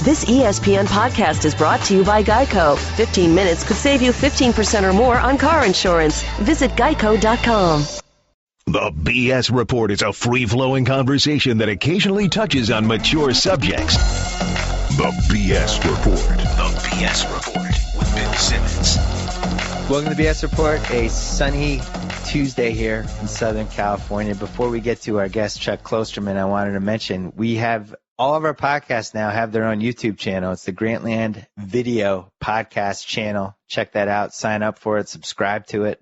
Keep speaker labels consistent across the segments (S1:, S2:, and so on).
S1: This ESPN podcast is brought to you by Geico. 15 minutes could save you 15% or more on car insurance. Visit geico.com.
S2: The BS Report is a free-flowing conversation that occasionally touches on mature subjects. The BS Report. The BS Report with Bill Simmons.
S3: Welcome to the BS Report, a sunny Tuesday here in Southern California. Before we get to our guest, Chuck Klosterman, I wanted to mention we have all of our podcasts now have their own YouTube channel. It's the Grantland Video Podcast channel. Check that out. Sign up for it. Subscribe to it.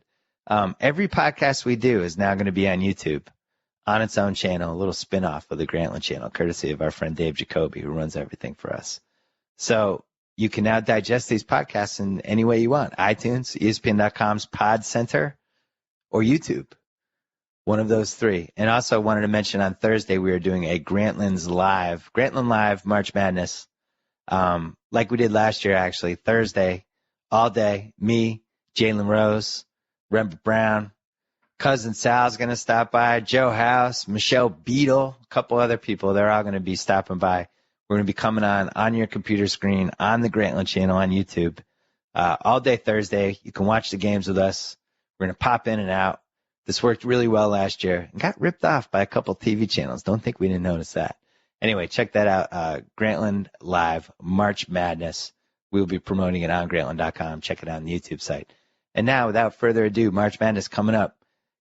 S3: Every podcast we do is now going to be on YouTube on its own channel, a little spinoff of the Grantland channel, courtesy of our friend Dave Jacoby, who runs everything for us. So you can now digest these podcasts in any way you want. iTunes, ESPN.com's Pod Center, or YouTube. One of those three. And also wanted to mention on Thursday we are doing a Grantland Live March Madness, like we did last year actually. Thursday, all day, me, Jalen Rose, Rembert Brown, Cousin Sal's going to stop by, Joe House, Michelle Beadle, a couple other people. They're all going to be stopping by. We're going to be coming on your computer screen on the Grantland channel on YouTube all day Thursday. You can watch the games with us. We're going to pop in and out. This worked really well last year and got ripped off by a couple TV channels. Don't think we didn't notice that. Anyway, check that out. Grantland Live March Madness. We'll be promoting it on Grantland.com. Check it out on the YouTube site. And now, without further ado, March Madness coming up.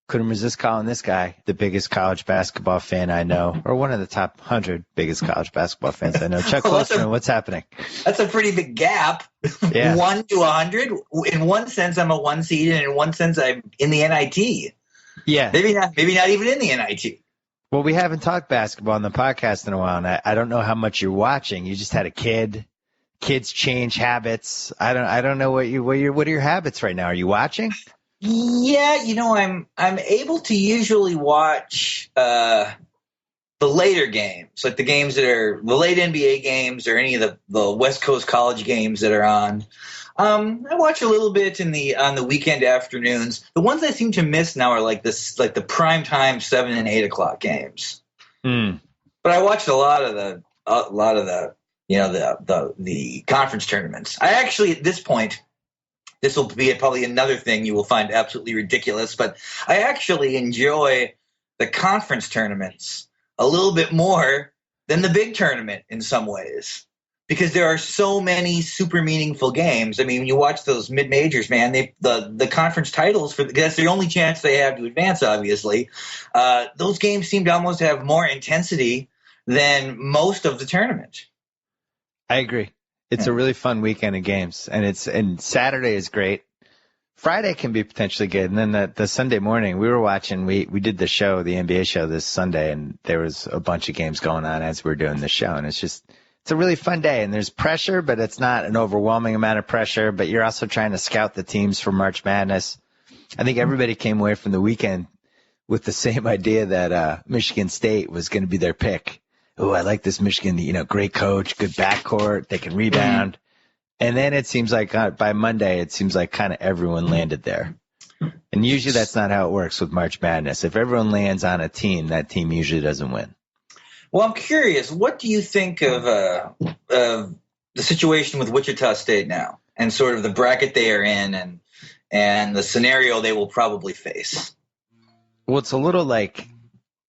S3: Couldn't resist calling this guy the biggest college basketball fan I know, or one of the top 100 biggest college basketball fans I know. Chuck Klosterman, what's happening?
S4: That's a pretty big gap.
S3: Yeah.
S4: 1 to 100. In one sense, I'm a one seed, and in one sense, I'm in the NIT.
S3: Yeah.
S4: Maybe not even in the NIT.
S3: Well, we haven't talked basketball on the podcast in a while, and I don't know how much you're watching. You just had a kid. Kids change habits. I don't know what are your habits right now? Are you watching?
S4: Yeah, I'm able to usually watch the later games, like the games that are the late NBA games or any of the West Coast college games that are on. I watch a little bit on the weekend afternoons. The ones I seem to miss now are like the prime time 7 and 8 o'clock games. But I watched a lot of the the conference tournaments. I actually at this point. This will be probably another thing you will find absolutely ridiculous, but I actually enjoy the conference tournaments a little bit more than the big tournament in some ways because there are so many super meaningful games. I mean, when you watch those mid-majors, man, the conference titles, that's the only chance they have to advance, obviously. Those games seem to almost have more intensity than most of the tournament.
S3: I agree. It's a really fun weekend of games, and Saturday is great. Friday can be potentially good, and then the Sunday morning we were watching. We did the NBA show this Sunday, and there was a bunch of games going on as we were doing the show, and it's a really fun day. And there's pressure, but it's not an overwhelming amount of pressure. But you're also trying to scout the teams for March Madness. I think everybody came away from the weekend with the same idea that Michigan State was going to be their pick. Oh, I like this Michigan, great coach, good backcourt, they can rebound. And then it seems like by Monday, it seems like kind of everyone landed there. And usually that's not how it works with March Madness. If everyone lands on a team, that team usually doesn't win.
S4: Well, I'm curious, what do you think of the situation with Wichita State now and sort of the bracket they are in and the scenario they will probably face?
S3: Well, it's a little like,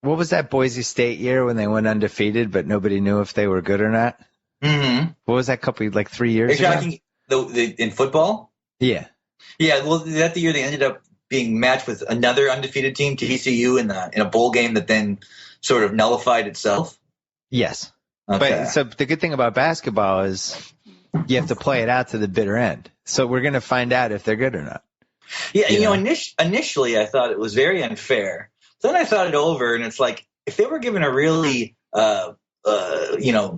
S3: what was that Boise State year when they went undefeated, but nobody knew if they were good or not?
S4: Mm-hmm.
S3: What was that couple, like 3 years ago?
S4: Are you talking in football?
S3: Yeah.
S4: Yeah, well, that the year they ended up being matched with another undefeated team, TCU, in a bowl game that then sort of nullified itself?
S3: Yes.
S4: Okay.
S3: But so the good thing about basketball is you have to play it out to the bitter end. So we're going to find out if they're good or not.
S4: Yeah, initially I thought it was very unfair. Then I thought it over, and it's like if they were given a really,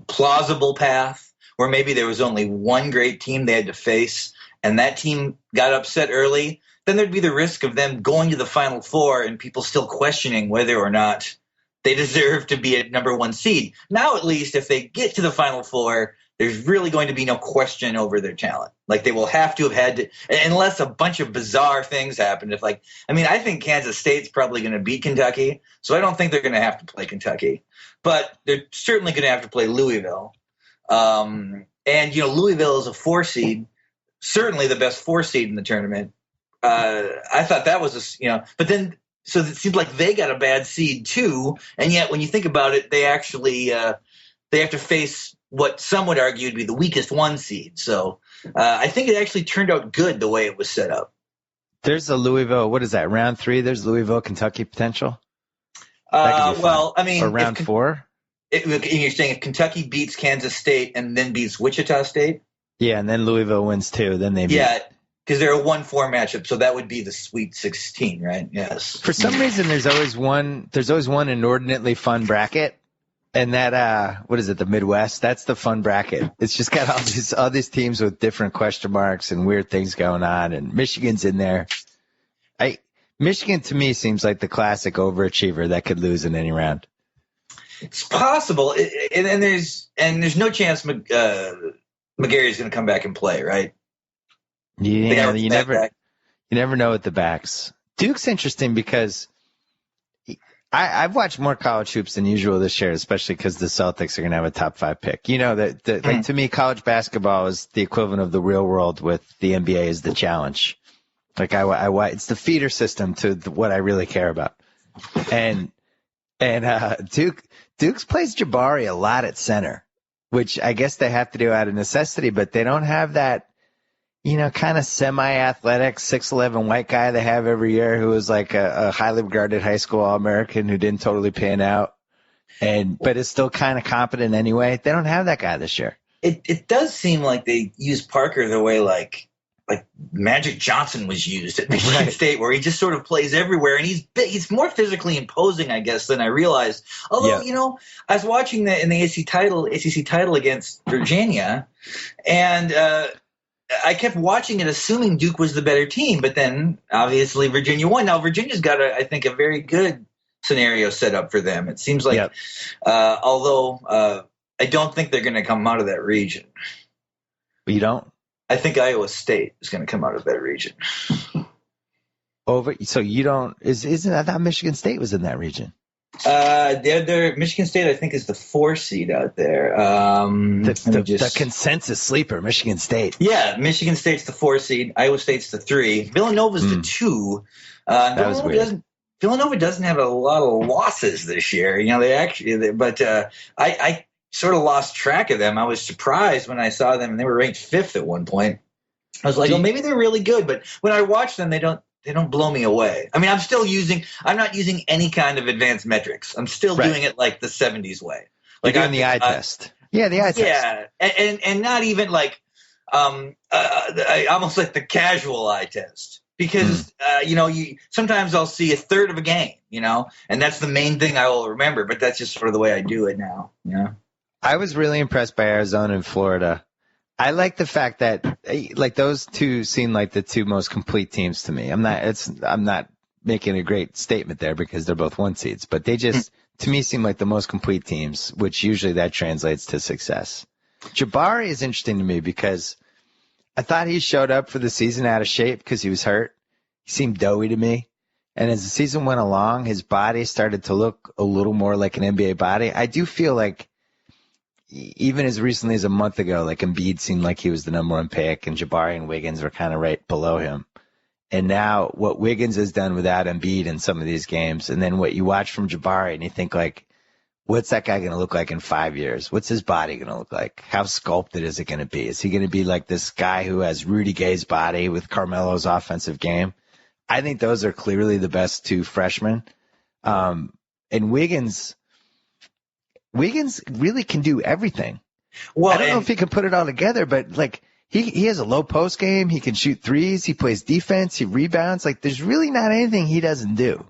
S4: plausible path where maybe there was only one great team they had to face, and that team got upset early, then there'd be the risk of them going to the Final Four and people still questioning whether or not they deserve to be a number one seed. Now, at least, if they get to the Final Four, there's really going to be no question over their talent. Like, they will have to have had to, unless a bunch of bizarre things happen. I think Kansas State's probably going to beat Kentucky, so I don't think they're going to have to play Kentucky. But they're certainly going to have to play Louisville. And Louisville is a 4 seed, certainly the best 4 seed in the tournament. I thought that was but then so it seemed like they got a bad seed too, and yet when you think about it, they actually they have to face what some would argue would be the weakest 1 seed. So I think it actually turned out good the way it was set up.
S3: There's a Louisville. What is that? Round 3. There's Louisville, Kentucky potential.
S4: Well, I mean,
S3: or round 4.
S4: You're saying if Kentucky beats Kansas State and then beats Wichita State?
S3: Yeah, and then Louisville wins too. Then they beat.
S4: Yeah, because they're a 1-4 matchup, so that would be the Sweet 16, right? Yes.
S3: For some reason, there's always one inordinately fun bracket, and that what is it? The Midwest. That's the fun bracket. It's just got all these teams with different question marks and weird things going on, and Michigan's in there. Michigan to me seems like the classic overachiever that could lose in any round.
S4: It's possible, and there's no chance McGarry's going to come back and play, right?
S3: Yeah, you never know with the backs. Duke's interesting because I've watched more college hoops than usual this year, especially because the Celtics are going to have a top 5 pick. Like to me, college basketball is the equivalent of the real world, with the NBA is the challenge. Like it's the feeder system to what I really care about. And Duke's plays Jabari a lot at center, which I guess they have to do out of necessity, but they don't have that, kind of semi-athletic 6'11" white guy they have every year who is like a highly regarded high school All-American who didn't totally pan out, but is still kind of competent anyway. They don't have that guy this year.
S4: It does seem like they use Parker the way like Magic Johnson was used at Michigan State, where he just sort of plays everywhere, and he's more physically imposing, I guess, than I realized. Although, I was watching in the ACC title against Virginia, and I kept watching it assuming Duke was the better team, but then obviously Virginia won. Now Virginia's got I think a very good scenario set up for them. It seems like, although I don't think they're going to come out of that region.
S3: You don't?
S4: I think Iowa State is going to come out of that region.
S3: So you don't? Isn't I thought Michigan State was in that region?
S4: Michigan State, I think, is the 4 seed out there.
S3: The consensus sleeper, Michigan State.
S4: Yeah, Michigan State's the 4 seed. Iowa State's the 3. Villanova's the 2.
S3: That was weird.
S4: Villanova doesn't have a lot of losses this year. I sort of lost track of them. I was surprised when I saw them, and they were ranked 5th at one point. I was like, maybe they're really good, but when I watch them, they don't blow me away. I mean, I'm not using any kind of advanced metrics. I'm still doing it like the 70s way. Like
S3: I'm the eye test. Yeah, the eye test.
S4: Yeah, and not even like almost like the casual eye test. Because sometimes I'll see a third of a game, and that's the main thing I will remember. But that's just sort of the way I do it now.
S3: I was really impressed by Arizona and Florida. I like the fact that like those two seem like the 2 most complete teams to me. I'm not making a great statement there because they're both 1 seeds, but they just to me seem like the most complete teams, which usually that translates to success. Jabari is interesting to me because I thought he showed up for the season out of shape because he was hurt. He seemed doughy to me. And as the season went along, his body started to look a little more like an NBA body. I do feel like even as recently as a month ago, like Embiid seemed like he was the number 1 pick, and Jabari and Wiggins were kind of right below him. And now what Wiggins has done without Embiid in some of these games, and then what you watch from Jabari, and you think like, what's that guy going to look like in 5 years? What's his body going to look like? How sculpted is it going to be? Is he going to be like this guy who has Rudy Gay's body with Carmelo's offensive game? I think those are clearly the best 2 freshmen. And Wiggins really can do everything. Well, I don't know if he can put it all together, but like he has a low post game. He can shoot threes. He plays defense. He rebounds. Like there's really not anything he doesn't do,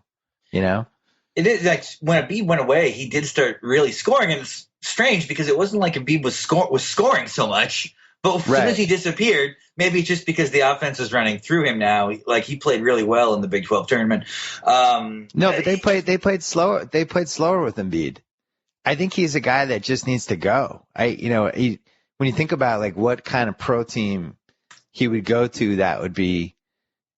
S3: It
S4: is like when Embiid went away, he did start really scoring, and it's strange because it wasn't like Embiid was scoring so much. But as soon as he disappeared, maybe it's just because the offense is running through him now. Like he played really well in the Big 12 tournament.
S3: No, but they played slower. They played slower with Embiid. I think he's a guy that just needs to go. When you think about like what kind of pro team he would go to, that would be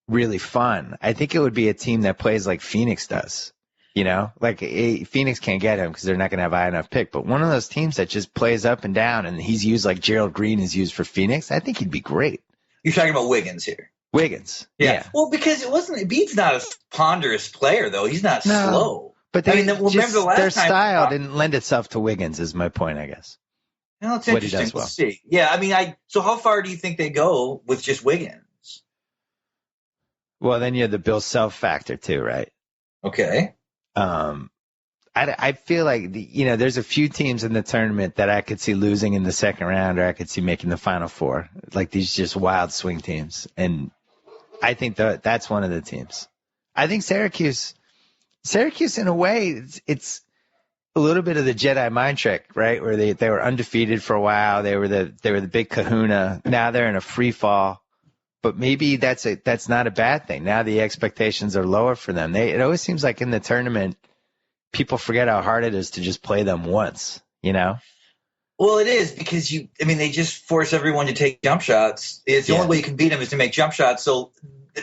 S3: really fun. I think it would be a team that plays like Phoenix does. You know, like Phoenix can't get him because they're not going to have a high enough pick. But one of those teams that just plays up and down, and he's used like Gerald Green is used for Phoenix, I think he'd be great.
S4: You're talking about Wiggins here.
S3: Wiggins. Yeah.
S4: Well, because Embiid's not a ponderous player, though. He's not slow.
S3: But remember the last their style didn't lend itself to Wiggins, is my point, I guess.
S4: Well, it's interesting to see. Yeah, I mean, so how far do you think they go with just Wiggins?
S3: Well, then you have the Bill Self factor too, right?
S4: Okay.
S3: I feel like there's a few teams in the tournament that I could see losing in the second round, or I could see making the Final Four, like these just wild swing teams. And I think that's one of the teams. I think Syracuse in a way, it's a little bit of the Jedi mind trick, right? Where they were undefeated for a while. They were the big kahuna. Now they're in a free fall. But maybe that's not a bad thing. Now the expectations are lower for them. It always seems like in the tournament, people forget how hard it is to just play them once, you know?
S4: Well, it is because they just force everyone to take jump shots. It's the only way you can beat them is to make jump shots. So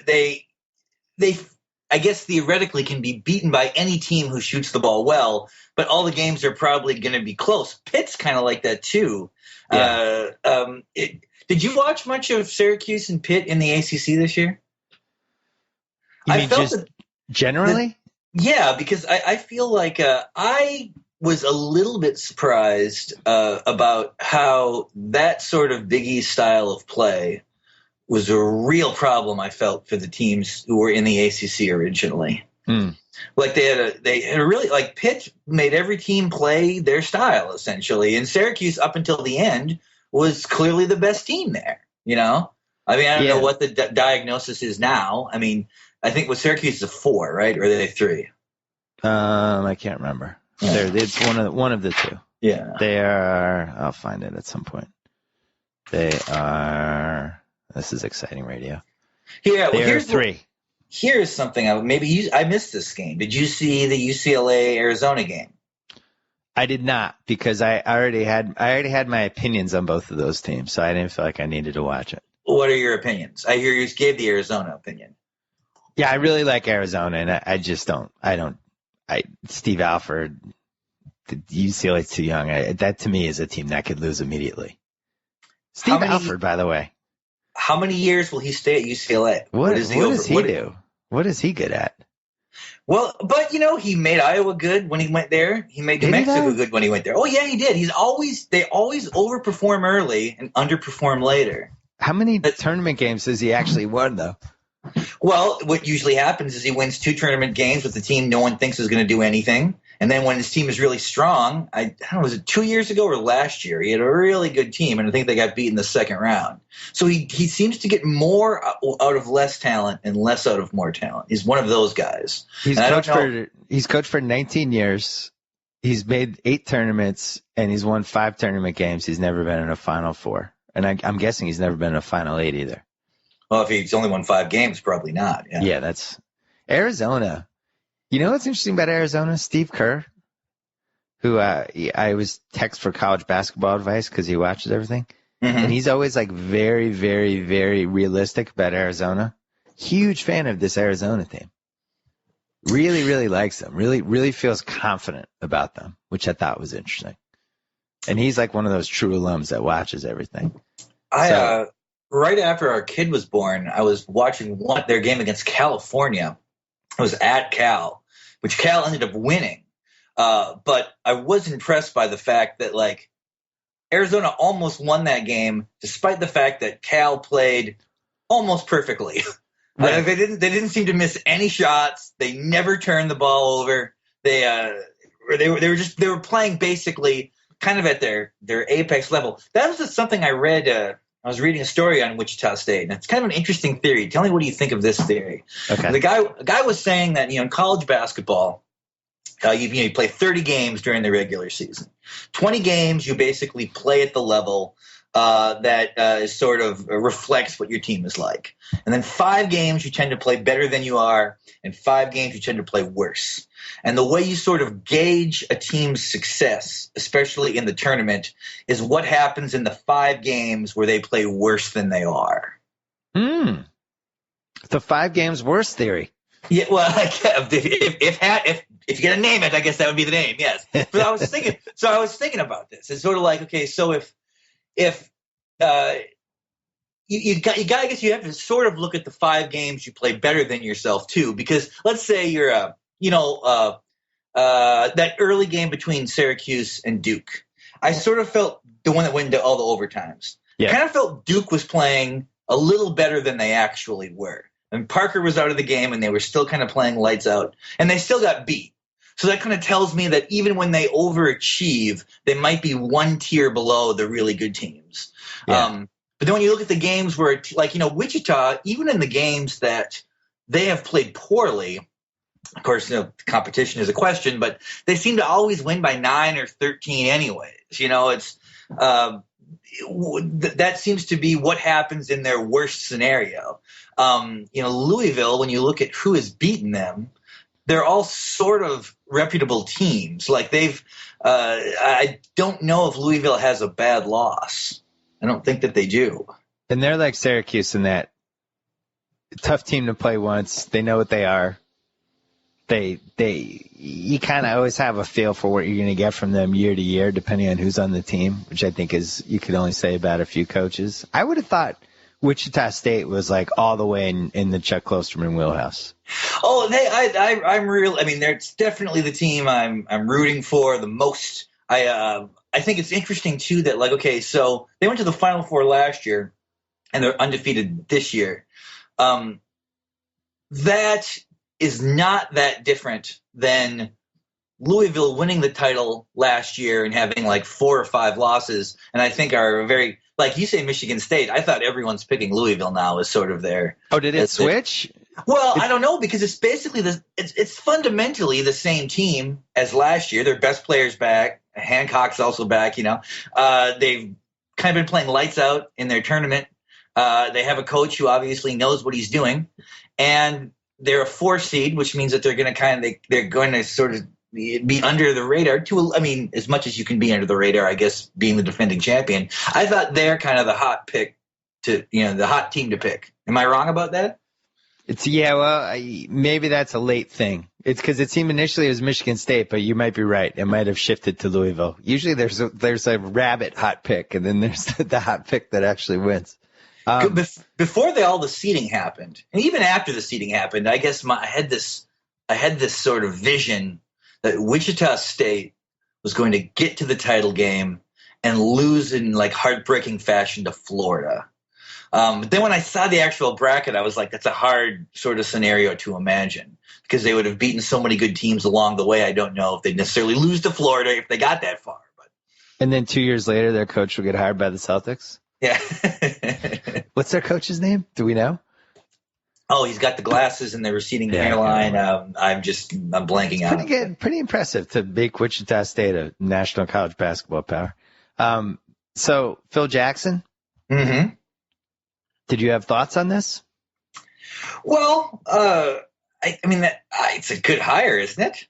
S4: they I guess theoretically can be beaten by any team who shoots the ball well, but all the games are probably going to be close. Pitt's kind of like that too. Yeah. Did you watch much of Syracuse and Pitt in the ACC this year?
S3: Generally?
S4: Yeah, because I feel like I was a little bit surprised about how that sort of Big East style of play was a real problem, I felt, for the teams who were in the ACC originally. Like they had a really, like, Pitt made every team play their style essentially, and Syracuse up until the end was clearly the best team there. You know, I mean, I don't know what the diagnosis is now. I mean, I think with Syracuse is a 4, right, or are they 3?
S3: I can't remember. Yeah. It's one of the two.
S4: Yeah,
S3: they are. I'll find it at some point. They are. This is exciting radio.
S4: Yeah, well,
S3: here's 3.
S4: Here's something I missed this game. Did you see the UCLA Arizona game?
S3: I did not, because I already had my opinions on both of those teams, so I didn't feel like I needed to watch it.
S4: What are your opinions? I hear you gave the Arizona opinion.
S3: Yeah, I really like Arizona, and I just don't. Steve Alford, UCLA's too young. That to me is a team that could lose immediately. Steve Alford, by the way.
S4: How many years will he stay at UCLA?
S3: What does he do? What is he good at?
S4: Well, but he made Iowa good when he went there. He made New Mexico good when he went there. Oh yeah, he did. They always overperform early and underperform later.
S3: How many tournament games has he actually won though?
S4: Well, what usually happens is he wins 2 tournament games with the team no one thinks is going to do anything. And then when his team is really strong, I don't know, was it 2 years ago or last year? He had a really good team, and I think they got beat in the second round. So he seems to get more out of less talent and less out of more talent. He's one of those guys.
S3: He's coached for 19 years. He's made 8 tournaments, and he's won 5 tournament games. He's never been in a Final Four. And I'm guessing he's never been in a Final 8 either.
S4: Well, if he's only won 5 games, probably not.
S3: Yeah, that's Arizona. You know what's interesting about Arizona? Steve Kerr, who I was text for college basketball advice because he watches everything. Mm-hmm. And he's always like very, very, very realistic about Arizona. Huge fan of this Arizona team. Really, really likes them. Really, really feels confident about them, which I thought was interesting. And he's like one of those true alums that watches everything.
S4: Right after our kid was born, I was watching their game against California. I was at Cal, which Cal ended up winning. But I was impressed by the fact that, like, Arizona almost won that game, despite the fact that Cal played almost perfectly. Right. They didn't seem to miss any shots. They never turned the ball over. They were playing basically kind of at their apex level. That was just something I read. I was reading a story on Wichita State, and it's kind of an interesting theory. Tell me, what do you think of this theory? Okay. The guy was saying that, in college basketball, you play 30 games during the regular season. 20 games, you basically play at the level that is sort of reflects what your team is like. And then 5 games, you tend to play better than you are, and 5 games, you tend to play worse. And the way you sort of gauge a team's success, especially in the tournament, is what happens in the 5 games where they play worse than they are.
S3: The 5 games worse theory.
S4: Yeah, well, if you're gonna name it, I guess that would be the name. Yes. But I was thinking about this. It's sort of like, okay, so if I guess you have to sort of look at the 5 games you play better than yourself too, because let's say you're that early game between Syracuse and Duke. I sort of felt the one that went into all the overtimes.
S3: Yeah.
S4: Kind of felt Duke was playing a little better than they actually were. And Parker was out of the game, and they were still kind of playing lights out, and they still got beat. So that kind of tells me that even when they overachieve, they might be one tier below the really good teams.
S3: Yeah.
S4: But then when you look at the games where, Wichita, even in the games that they have played poorly, of course, competition is a question, but they seem to always win by 9 or 13 anyways. It's that seems to be what happens in their worst scenario. Louisville, when you look at who has beaten them, they're all sort of reputable teams. Like I don't know if Louisville has a bad loss. I don't think that they do.
S3: And they're like Syracuse in that tough team to play once. They know what they are. You kind of always have a feel for what you're going to get from them year to year, depending on who's on the team, which I think you could only say about a few coaches. I would have thought Wichita State was like all the way in the Chuck Klosterman wheelhouse.
S4: Oh, I'm real. I mean, it's definitely the team I'm rooting for the most. I think it's interesting too that so they went to the Final Four last year, and they're undefeated this year. That is not that different than Louisville winning the title last year and having 4 or 5 losses, and I think are very, like you say, Michigan State. I thought everyone's picking Louisville now as sort of their.
S3: Oh, did it switch?
S4: Well, I don't know, because it's basically it's fundamentally the same team as last year. Their best players back. Hancock's also back. They've kind of been playing lights out in their tournament. They have a coach who obviously knows what he's doing, and they're a 4 seed, which means that they're going to sort of be under the radar as much as you can be under the radar, I guess, being the defending champion. I thought they're kind of the hot pick the hot team to pick. Am I wrong about that?
S3: Maybe that's a late thing. It's because it seemed initially it was Michigan State, but you might be right. It might have shifted to Louisville. Usually there's a rabbit hot pick, and then there's the hot pick that actually wins.
S4: Before all the seeding happened, and even after the seeding happened, I guess I had this sort of vision that Wichita State was going to get to the title game and lose in heartbreaking fashion to Florida. But then when I saw the actual bracket, I was like, that's a hard sort of scenario to imagine, because they would have beaten so many good teams along the way. I don't know if they'd necessarily lose to Florida if they got that far.
S3: And then 2 years later, their coach will get hired by the Celtics?
S4: Yeah.
S3: What's their coach's name? Do we know?
S4: Oh, he's got the glasses and the receding hairline. I'm blanking out.
S3: Pretty impressive to make Wichita State a national college basketball power. So Phil Jackson?
S4: Mm-hmm.
S3: Did you have thoughts on this?
S4: Well, it's a good hire, isn't it?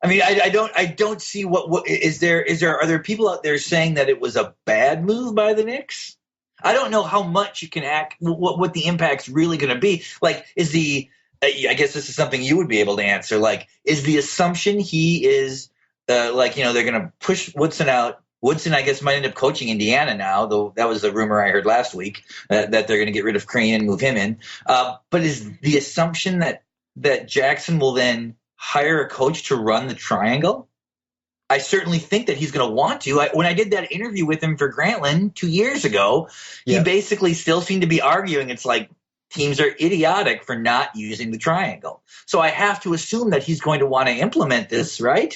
S4: I mean, I don't see what are there people out there saying that it was a bad move by the Knicks? I don't know how much you can what the impact's really going to be. I guess this is something you would be able to answer. Is the assumption he is they're going to push Woodson out? Woodson, I guess, might end up coaching Indiana now, though that was the rumor I heard last week, that they're going to get rid of Crane and move him in. But is the assumption that Jackson will then hire a coach to run the triangle? I certainly think that he's going to want to. When I did that interview with him for Grantland 2 years ago, he basically still seemed to be arguing it's like teams are idiotic for not using the triangle. So I have to assume that he's going to want to implement this, right?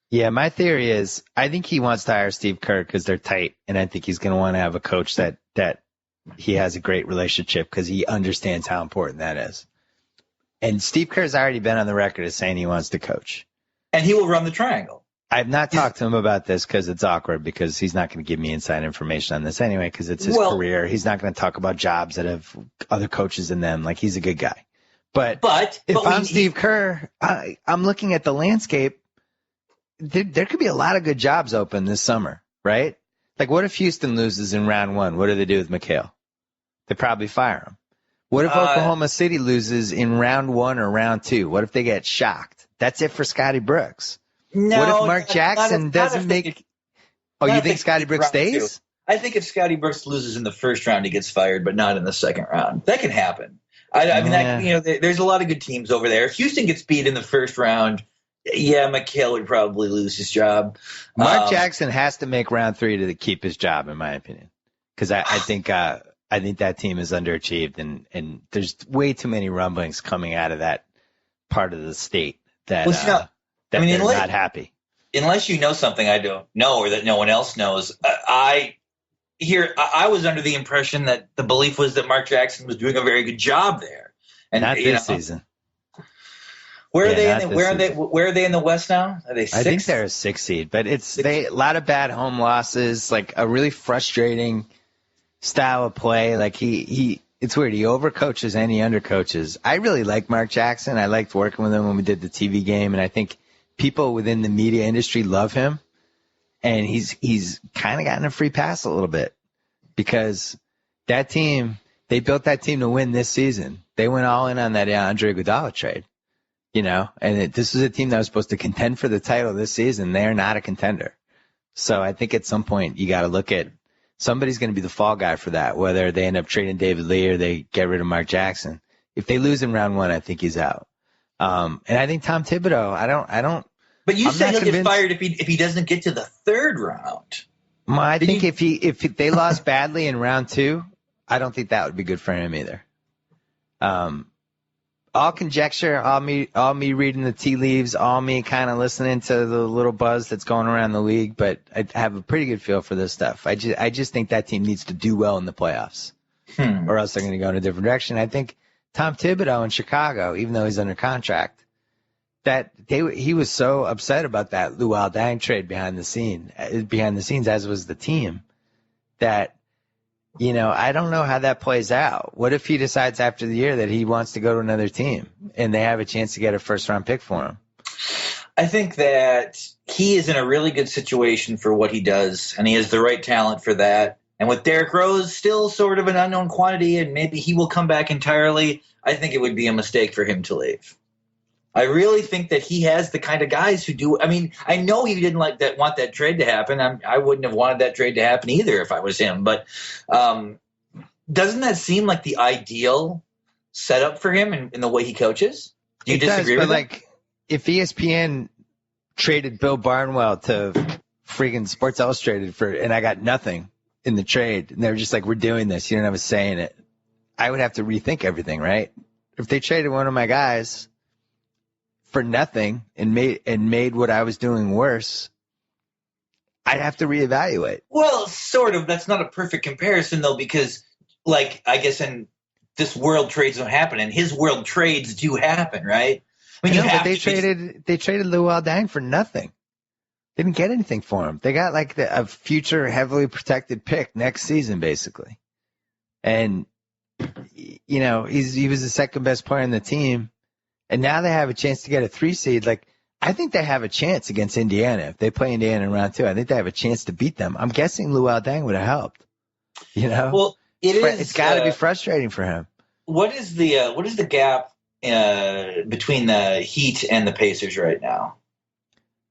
S3: Yeah, my theory is I think he wants to hire Steve Kerr because they're tight, and I think he's going to want to have a coach that he has a great relationship because he understands how important that is. And Steve Kerr's already been on the record as saying he wants to coach.
S4: And he will run the triangle.
S3: I've not talked to him about this because it's awkward, because he's not going to give me inside information on this anyway because it's his career. He's not going to talk about jobs that have other coaches in them. He's a good guy. But if I'm Steve Kerr, I'm looking at the landscape. There could be a lot of good jobs open this summer, right? What if Houston loses in round 1? What do they do with McHale? They probably fire him. What if Oklahoma City loses in round 1 or round 2? What if they get shocked? That's it for Scotty Brooks.
S4: No,
S3: what if Mark Jackson doesn't make? Oh, you think Scotty Brooks stays?
S4: I think if Scotty Brooks loses in the first round, he gets fired, but not in the second round. That can happen. I mean, there's a lot of good teams over there. If Houston gets beat in the first round, yeah, McHale would probably lose his job.
S3: Mark Jackson has to make round 3 to keep his job, in my opinion, because I think that team is underachieved, and there's way too many rumblings coming out of that part of the state that they're not happy.
S4: Unless you know something I don't know or that no one else knows, I was under the impression that the belief was that Mark Jackson was doing a very good job there. And
S3: not this season.
S4: Where are they in the West now? Are they 6th?
S3: I think they're a 6th seed, but it's a lot of bad home losses, like a really frustrating style of play. Like it's weird. He overcoaches and he undercoaches. I really like Mark Jackson. I liked working with him when we did the TV game, and I think people within the media industry love him. And he's kind of gotten a free pass a little bit because that team, they built that team to win this season. They went all in on that Andre Iguodala trade, and this was a team that was supposed to contend for the title this season. They're not a contender. So I think at some point you got to look at somebody's going to be the fall guy for that, whether they end up trading David Lee or they get rid of Mark Jackson. If they lose in round 1, I think he's out. And I think Tom Thibodeau, I don't.
S4: But you say he'll get fired if he doesn't get to the 3rd round.
S3: Well, I think if they lost badly in round 2, I don't think that would be good for him either. All conjecture, all me reading the tea leaves, all me kind of listening to the little buzz that's going around the league. But I have a pretty good feel for this stuff. I just think that team needs to do well in the playoffs, or else they're going to go in a different direction. I think Tom Thibodeau in Chicago, even though he's under contract, he was so upset about that Luol Deng trade behind the scenes, as was the team, that, I don't know how that plays out. What if he decides after the year that he wants to go to another team and they have a chance to get a 1st-round pick for him?
S4: I think that he is in a really good situation for what he does, and he has the right talent for that. And with Derrick Rose still sort of an unknown quantity, and maybe he will come back entirely, I think it would be a mistake for him to leave. I really think that he has the kind of guys who do. I mean, I know he didn't want that trade to happen. I wouldn't have wanted that trade to happen either if I was him. But doesn't that seem like the ideal setup for him in the way he coaches? Do you disagree with that?
S3: If ESPN traded Bill Barnwell to freaking Sports Illustrated and I got nothing in the trade, and they were just like, "We're doing this. You don't have a say in it," I would have to rethink everything, right? If they traded one of my guys for nothing and made what I was doing worse, I'd have to reevaluate.
S4: Well, sort of. That's not a perfect comparison, though, because, I guess in this world trades don't happen, and his world trades do happen, right? I mean,
S3: but they traded Luol Deng for nothing. Didn't get anything for him. They got a future heavily protected pick next season, basically. And he was the second best player on the team. And now they have a chance to get a 3 seed. I think they have a chance against Indiana. If they play Indiana in round 2, I think they have a chance to beat them. I'm guessing Luol Deng would have helped.
S4: Well,
S3: it's got to be frustrating for him.
S4: What is the gap between the Heat and the Pacers right now?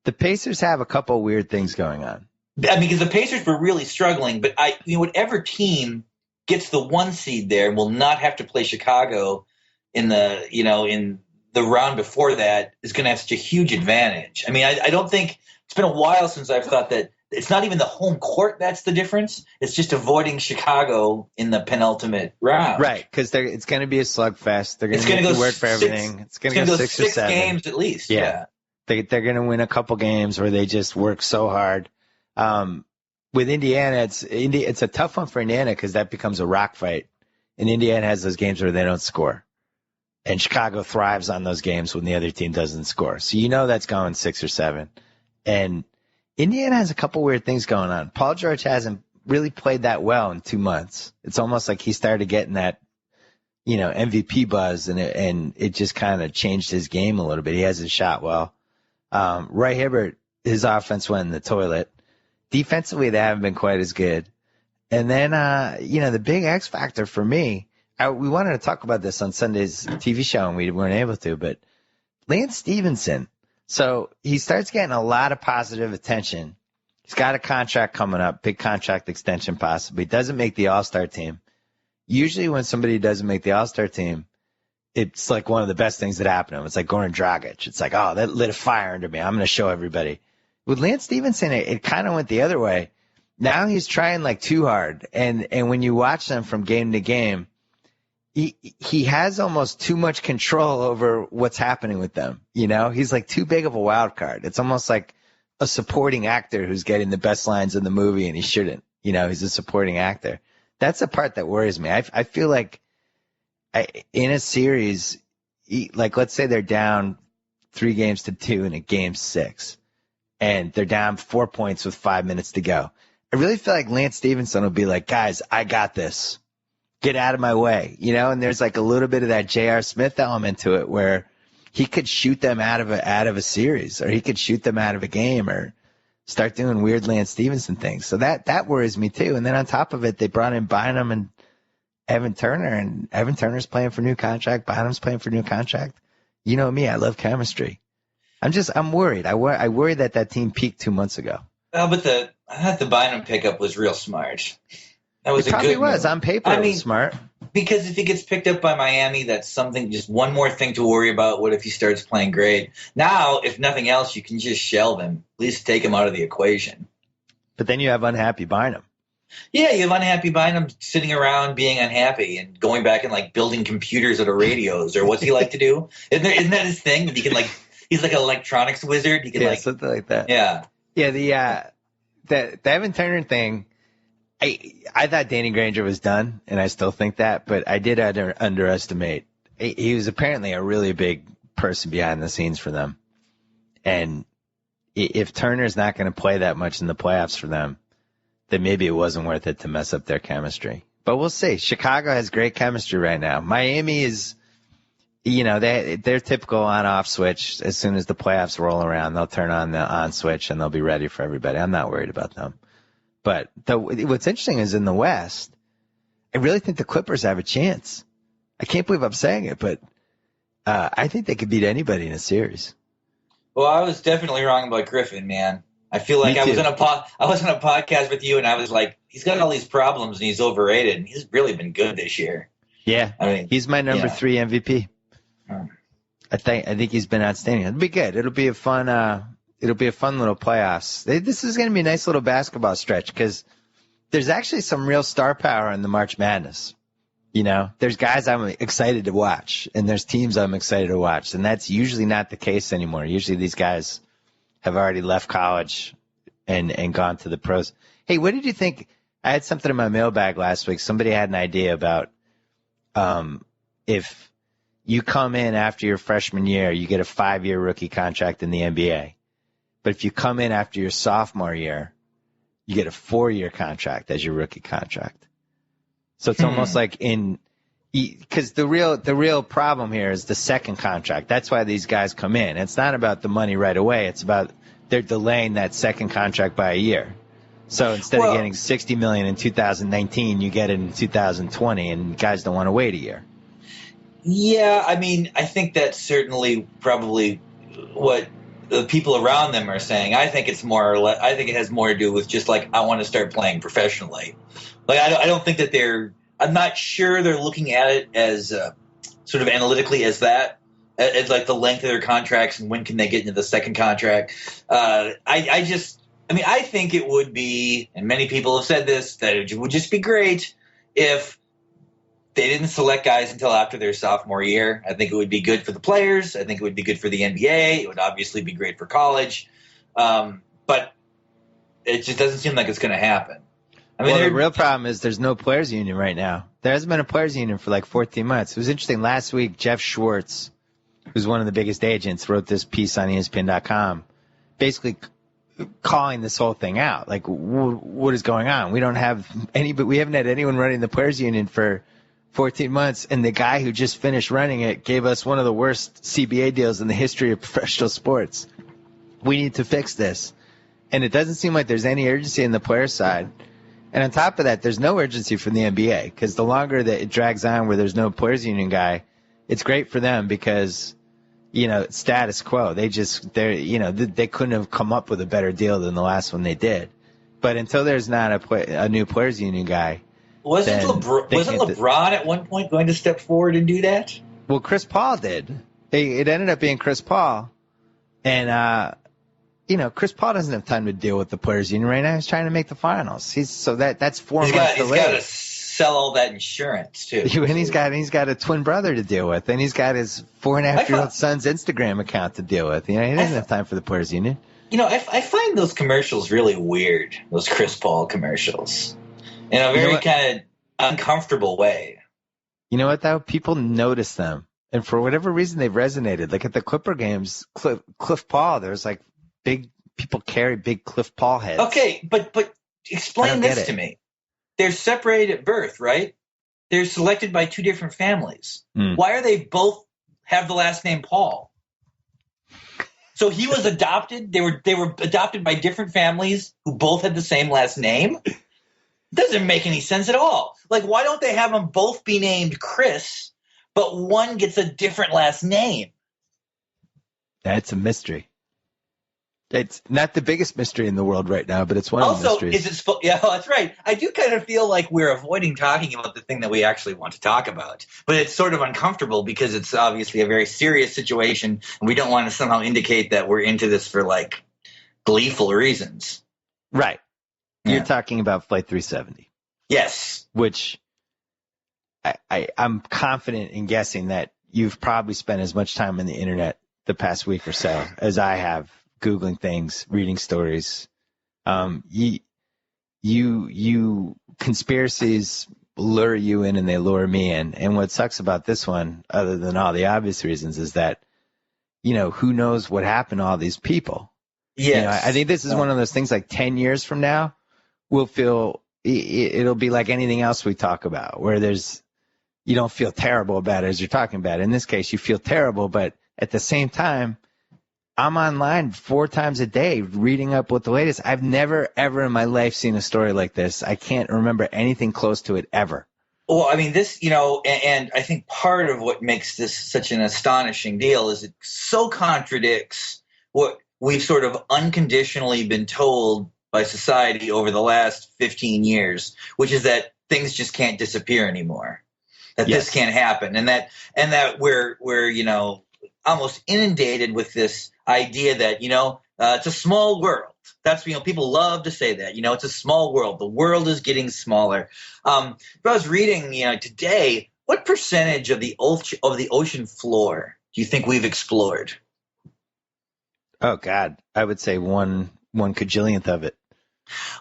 S3: The Pacers have a couple weird things going on.
S4: I mean, because the Pacers were really struggling, but whatever team gets the 1 seed there will not have to play Chicago in the round before that is going to have such a huge advantage. I mean, I don't think it's been a while since I've thought that it's not even the home court that's the difference. It's just avoiding Chicago in the penultimate round.
S3: Right, because it's going to be a slugfest. They're going to work for everything. It's going to go 6 or 7
S4: games at least. Yeah.
S3: They're going to win a couple games where they just work so hard. With Indiana, it's a tough one for Indiana because that becomes a rock fight. And Indiana has those games where they don't score. And Chicago thrives on those games when the other team doesn't score. So that's going 6 or 7. And Indiana has a couple weird things going on. Paul George hasn't really played that well in 2 months. It's almost like he started getting that, MVP buzz, and it just kind of changed his game a little bit. He hasn't shot well. Roy Hibbert, his offense went in the toilet. Defensively, they haven't been quite as good. And then, the big X factor for me, we wanted to talk about this on Sunday's TV show, and we weren't able to, but Lance Stevenson. So he starts getting a lot of positive attention. He's got a contract coming up, big contract extension possibly. Doesn't make the All-Star team. Usually when somebody doesn't make the All-Star team, it's like one of the best things that happened to him. It's like Goran Dragic. It's like, oh, that lit a fire under me. I'm going to show everybody. With Lance Stevenson, it kind of went the other way. Now he's trying like too hard. And when you watch them from game to game, he has almost too much control over what's happening with them. You know, he's like too big of a wild card. It's almost like a supporting actor who's getting the best lines in the movie and he shouldn't. You know, he's a supporting actor. That's the part that worries me. I feel like in a series, like let's say they're down 3-2 in a game 6 and they're down 4 points with 5 minutes to go. I really feel like Lance Stevenson will be like, guys, I got this. Get out of my way. You know, and there's like a little bit of that J.R. Smith element to it where he could shoot them out of a series, or he could shoot them out of a game, or start doing weird Lance Stevenson things. So that worries me too. And then on top of it, they brought in Bynum and Evan Turner, and Evan Turner's playing for new contract. Bynum's playing for new contract. You know me, I love chemistry. I'm worried. I worry that team peaked 2 months ago.
S4: Well, but I thought the Bynum pickup was real smart. That was
S3: it probably was. On paper, it was smart.
S4: Because if he gets picked up by Miami, that's something, just one more thing to worry about. What if he starts playing great? Now, if nothing else, you can just shelve him. At least take him out of the equation.
S3: But then you have unhappy Bynum.
S4: Yeah, you have unhappy Bynum sitting around being unhappy and going back and like building computers out of radios, or what's he like to do? Isn't that his thing? That he can he's like an electronics wizard. He can
S3: something like that.
S4: Yeah.
S3: Yeah. The Evan Turner thing. I thought Danny Granger was done, and I still think that, but I did underestimate. He was apparently a really big person behind the scenes for them. And if Turner's not going to play that much in the playoffs for them, then maybe it wasn't worth it to mess up their chemistry. But we'll see. Chicago has great chemistry right now. Miami is, you know, they're typical on-off switch. As soon as the playoffs roll around, they'll turn on the on switch and they'll be ready for everybody. I'm not worried about them. But what's interesting is in the West, I really think the Clippers have a chance. I can't believe I'm saying it, but I think they could beat anybody in a series.
S4: Well, I was definitely wrong about Griffin, man. I feel like I was on a podcast with you, and I was like, he's got all these problems, and he's overrated, and he's really been good this year.
S3: Yeah, I mean, he's my number 3 MVP. I think he's been outstanding. It'll be good. It'll be a fun little playoffs. This is going to be a nice little basketball stretch because there's actually some real star power in the March Madness. You know, there's guys I'm excited to watch, and there's teams I'm excited to watch, and that's usually not the case anymore. Usually these guys have already left college and gone to the pros. Hey, what did you think? I had something in my mailbag last week. Somebody had an idea about if you come in after your freshman year, you get a 5-year rookie contract in the NBA. But if you come in after your sophomore year, you get a 4-year contract as your rookie contract. So it's almost like because the real problem here is the second contract. That's why these guys come in. It's not about the money right away. It's about they're delaying that second contract by a year. So instead of getting $60 million in 2019, you get it in 2020, and guys don't want to wait a year.
S4: Yeah, I mean, I think that's certainly probably what the people around them are saying. I think it's I think it has more to do with just like, I want to start playing professionally. Like, I don't think that I'm not sure they're looking at it as sort of analytically as that, as like the length of their contracts and when can they get into the second contract. I think it would be, and many people have said this, that it would just be great if they didn't select guys until after their sophomore year. I think it would be good for the players. I think it would be good for the NBA. It would obviously be great for college. But it just doesn't seem like it's going to happen. I mean,
S3: the real problem is there's no players union right now. There hasn't been a players union for like 14 months. It was interesting. Last week, Jeff Schwartz, who's one of the biggest agents, wrote this piece on ESPN.com, basically calling this whole thing out. Like, what is going on? We haven't had anyone running the players union for 14 months, and the guy who just finished running it gave us one of the worst CBA deals in the history of professional sports. We need to fix this. And it doesn't seem like there's any urgency in the player side. And on top of that, there's no urgency from the NBA because the longer that it drags on where there's no players union guy, it's great for them because, it's status quo. They couldn't have come up with a better deal than the last one they did. But until there's not a new players union guy.
S4: Wasn't LeBron at one point going to step forward and do that?
S3: Well, Chris Paul did. It ended up being Chris Paul. And, Chris Paul doesn't have time to deal with the players union right now. He's trying to make the finals. That's 4 months delayed.
S4: He's got to sell all that insurance too.
S3: And he's got a twin brother to deal with, and he's got his 4.5-year-old son's Instagram account to deal with. He doesn't have time for the players union.
S4: I find those commercials really weird. Those Chris Paul commercials, in a very kind of uncomfortable way.
S3: You know what though? People notice them, and for whatever reason, they've resonated. Like at the Clipper games, Cliff Paul, there's like big people carry big Cliff Paul heads.
S4: Okay, but explain this to me. They're separated at birth, right? They're selected by two different families. Why are they both have the last name Paul? So he was adopted. They were adopted by different families who both had the same last name. Doesn't make any sense at all. Like, why don't they have them both be named Chris, but one gets a different last name?
S3: That's a mystery. It's not the biggest mystery in the world right now, but it's one of the mysteries.
S4: Yeah, that's right. I do kind of feel like we're avoiding talking about the thing that we actually want to talk about. But it's sort of uncomfortable because it's obviously a very serious situation, and we don't want to somehow indicate that we're into this for, like, gleeful reasons.
S3: Right.
S4: Yeah.
S3: You're talking about Flight 370.
S4: Yes.
S3: Which I'm confident in guessing that you've probably spent as much time on the internet the past week or so as I have. Googling things, reading stories. You conspiracies lure you in and they lure me in. And what sucks about this one, other than all the obvious reasons, is that, who knows what happened to all these people.
S4: Yes.
S3: I think this is one of those things like 10 years from now, we'll feel it'll be like anything else we talk about where you don't feel terrible about it as you're talking about it. In this case, you feel terrible, but at the same time, I'm online 4 times a day reading up what the latest. I've never, ever in my life seen a story like this. I can't remember anything close to it ever.
S4: Well, I mean, this, and I think part of what makes this such an astonishing deal is it so contradicts what we've sort of unconditionally been told by society over the last 15 years, which is that things just can't disappear anymore, that this can't happen, and that we're almost inundated with this idea that, it's a small world. That's, people love to say that, it's a small world. The world is getting smaller. But I was reading, today, what percentage of the ocean floor do you think we've explored?
S3: Oh, God, I would say one cajillionth of it.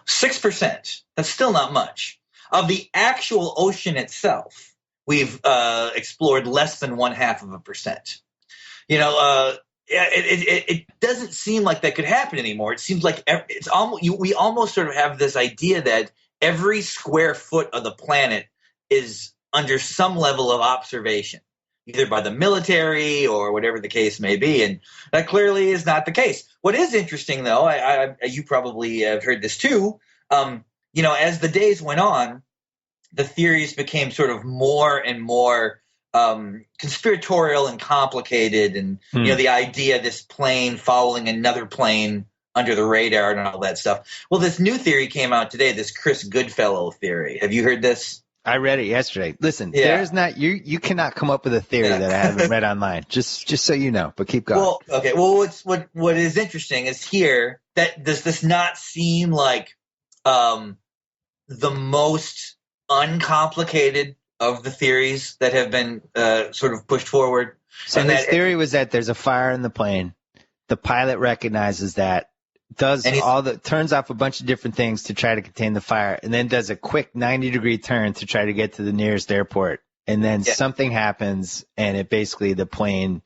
S4: 6%. That's still not much. Of the actual ocean itself, we've explored less than 0.5%. It doesn't seem like that could happen anymore. It seems like we almost sort of have this idea that every square foot of the planet is under some level of observation, either by the military or whatever the case may be. And that clearly is not the case. What is interesting, though, you probably have heard this too, as the days went on, the theories became sort of more and more conspiratorial and complicated, and the idea of this plane following another plane under the radar and all that stuff. Well, this new theory came out today, this Chris Goodfellow theory. Have you heard this?
S3: I read it yesterday. Listen, there's not you cannot come up with a theory that I haven't read online. Just so you know, but keep going.
S4: Well, okay. Well, what is interesting is here that does this not seem like the most uncomplicated of the theories that have been sort of pushed forward?
S3: So this theory was that there's a fire in the plane. The pilot recognizes that, turns off a bunch of different things to try to contain the fire, and then does a quick 90-degree turn to try to get to the nearest airport. And then something happens, and the plane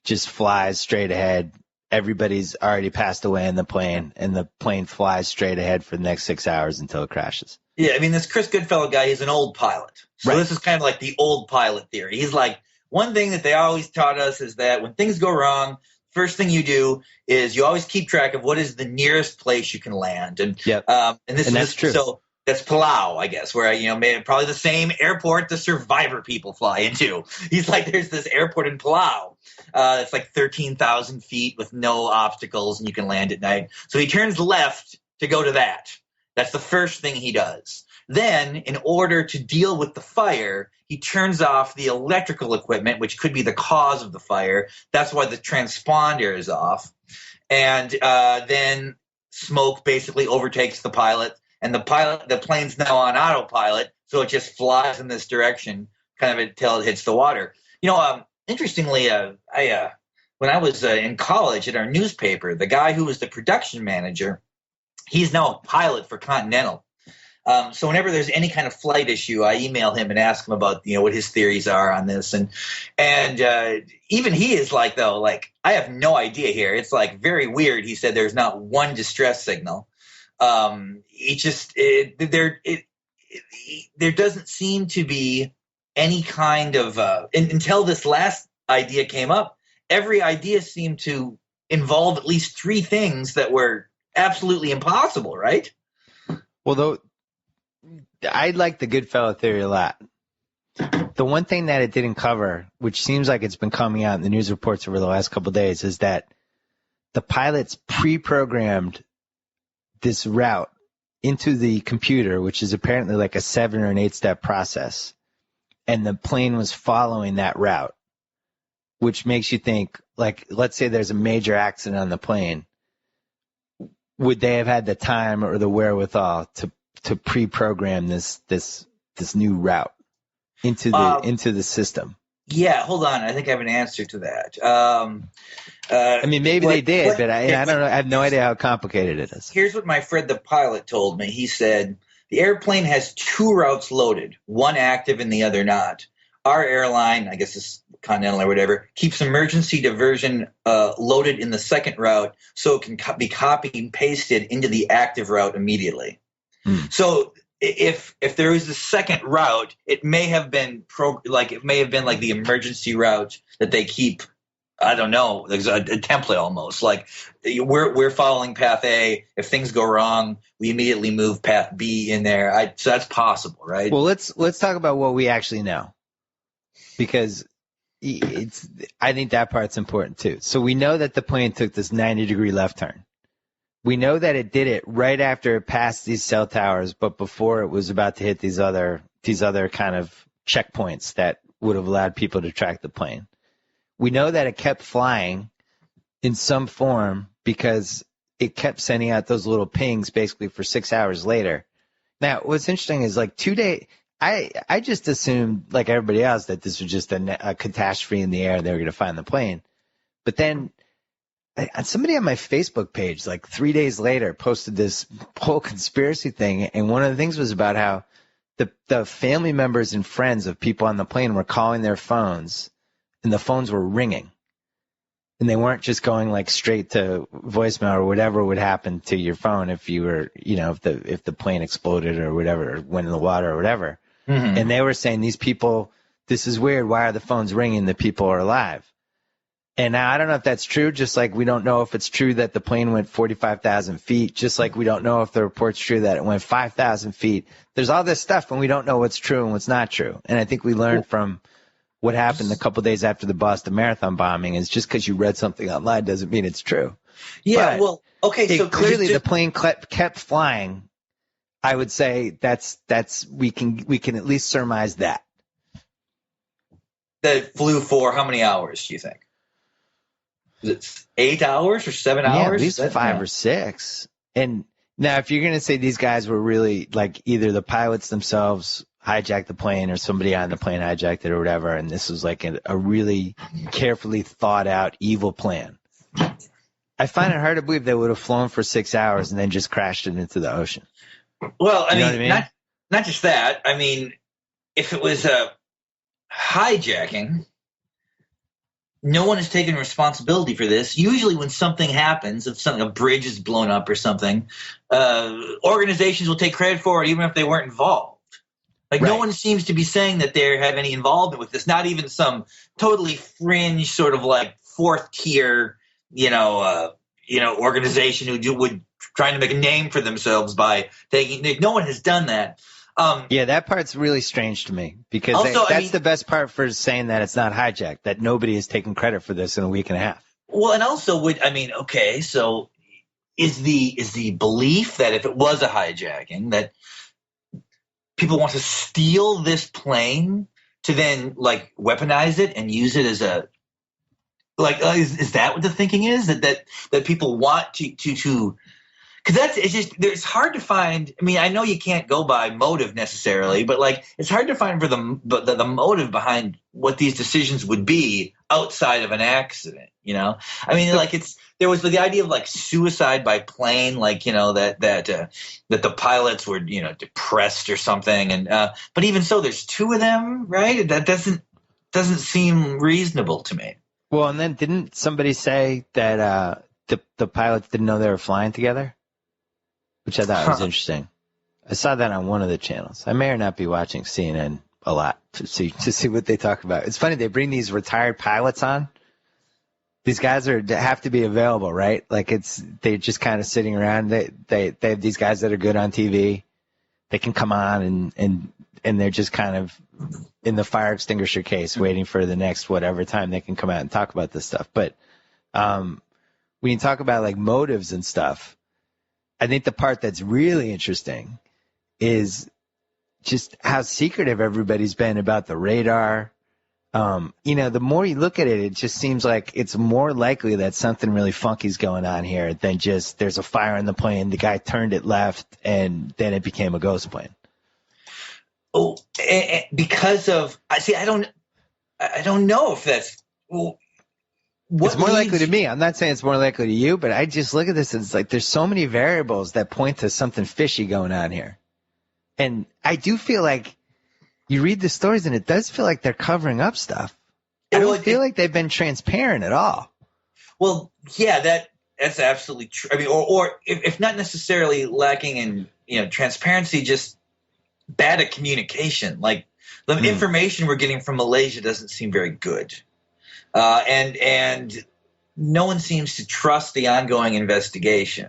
S3: just flies straight ahead. Everybody's already passed away in the plane, and the plane flies straight ahead for the next 6 hours until it crashes. Yeah,
S4: I mean, this Chris Goodfellow guy, he's an old pilot. So This is kind of like the old pilot theory. He's like, one thing that they always taught us is that when things go wrong, first thing you do is you always keep track of what is the nearest place you can land. And
S3: that's true.
S4: So That's Palau, I guess, where, maybe probably the same airport the survivor people fly into. He's like, there's this airport in Palau. It's like 13,000 feet with no obstacles, and you can land at night. So he turns left to go to that. That's the first thing he does. Then, in order to deal with the fire, he turns off the electrical equipment, which could be the cause of the fire. That's why the transponder is off. And then smoke basically overtakes the pilot. And the plane's now on autopilot, so it just flies in this direction, kind of until it hits the water. Interestingly, when I was in college at our newspaper, the guy who was the production manager, he's now a pilot for Continental. So whenever there's any kind of flight issue, I email him and ask him about what his theories are on this, and even he is like, though, like, I have no idea here. It's like very weird. He said there's not one distress signal. There doesn't seem to be any kind of until this last idea came up. Every idea seemed to involve at least three things that were absolutely impossible, right?
S3: Well, though, I like the Goodfellow theory a lot. The one thing that it didn't cover, which seems like it's been coming out in the news reports over the last couple of days, is that the pilots pre-programmed this route into the computer, which is apparently like a 7 or an 8-step process, and the plane was following that route, which makes you think, like, let's say there's a major accident on the plane. Would they have had the time or the wherewithal to pre-program this new route into the system?
S4: Yeah, hold on. I think I have an answer to that.
S3: I mean, maybe they did, but I don't know. I have no idea how complicated it is.
S4: Here's what my friend, the pilot, told me. He said, the airplane has 2 routes loaded, one active and the other not. Our airline, I guess it's Continental or whatever, keeps emergency diversion loaded in the second route so it can be copied and pasted into the active route immediately. So if there is a second route, it may have been like the emergency route that they keep. I don't know. There's a template almost, like we're following path A. If things go wrong, we immediately move path B in there. So that's possible, right?
S3: Well, let's talk about what we actually know, because I think that part's important too. So we know that the plane took this 90-degree left turn. We know that it did it right after it passed these cell towers, but before it was about to hit these other kind of checkpoints that would have allowed people to track the plane. We know that it kept flying in some form because it kept sending out those little pings basically for 6 hours later. Now, what's interesting is, like, 2 days, I just assumed, like everybody else, that this was just a catastrophe in the air. They were going to find the plane. But then somebody on my Facebook page, like 3 days later, posted this whole conspiracy thing. And one of the things was about how the family members and friends of people on the plane were calling their phones, and the phones were ringing. And they weren't just going like straight to voicemail or whatever would happen to your phone if you were, if the plane exploded or whatever, or went in the water or whatever. Mm-hmm. And they were saying, these people, this is weird. Why are the phones ringing? The people are alive. And now I don't know if that's true, just like we don't know if it's true that the plane went 45,000 feet, just like we don't know if the report's true that it went 5,000 feet. There's all this stuff, and we don't know what's true and what's not true. And I think we learned from what happened a couple days after the Boston Marathon bombing is just because you read something online doesn't mean it's true.
S4: Yeah,
S3: but
S4: well, okay. So
S3: clearly the plane kept flying. I would say we can at least surmise that.
S4: That flew for how many hours, do you think? Is it 8 hours or 7 hours?
S3: Yeah, at least 5 or 6. And now, if you're going to say these guys were really, like, either the pilots themselves hijacked the plane or somebody on the plane hijacked it or whatever, and this was like a really carefully thought out evil plan, I find it hard to believe they would have flown for 6 hours and then just crashed it into the ocean.
S4: Well, I mean? Not just that. I mean, if it was a hijacking, no one has taken responsibility for this. Usually when something happens, if a bridge is blown up or something, organizations will take credit for it even if they weren't involved. Like, right. No one seems to be saying that they have any involvement with this, not even some totally fringe sort of like fourth tier, organization who would trying to make a name for themselves by taking. No one has done that.
S3: Yeah, that part's really strange to me because
S4: Also,
S3: that's the best part for saying that it's not hijacked, that nobody has taken credit for this in a week and a half.
S4: Well, and also okay, so is the belief that if it was a hijacking, that people want to steal this plane to then like weaponize it and use it as a is that what the thinking is, that people want to because it's hard to find. I mean, I know you can't go by motive necessarily, but like it's hard to find for the motive behind what these decisions would be outside of an accident. I mean, like there was the idea of like suicide by plane, like that the pilots were depressed or something, and but even so, there's two of them, right? That doesn't seem reasonable to me.
S3: Well, and then didn't somebody say that the pilots didn't know they were flying together? Which I thought was interesting. I saw that on one of the channels. I may or not be watching CNN a lot to see what they talk about. It's funny, they bring these retired pilots on. These guys have to be available, right? Like they're just kind of sitting around. They have these guys that are good on TV. They can come on and they're just kind of in the fire extinguisher case waiting for the next whatever time they can come out and talk about this stuff. But when you talk about like motives and stuff, I think the part that's really interesting is just how secretive everybody's been about the radar. The more you look at it, it just seems like it's more likely that something really funky is going on here than just there's a fire in the plane, the guy turned it left, and then it became a ghost plane.
S4: Oh, because of I don't know if that's. Well,
S3: it's more likely to me. I'm not saying it's more likely to you, but I just look at this and it's like there's so many variables that point to something fishy going on here. And I do feel like you read the stories and it does feel like they're covering up stuff. I don't feel like they've been transparent at all.
S4: Well, yeah, that's absolutely true. I mean, or if not necessarily lacking in transparency, just bad at communication. Like the information we're getting from Malaysia doesn't seem very good. And no one seems to trust the ongoing investigation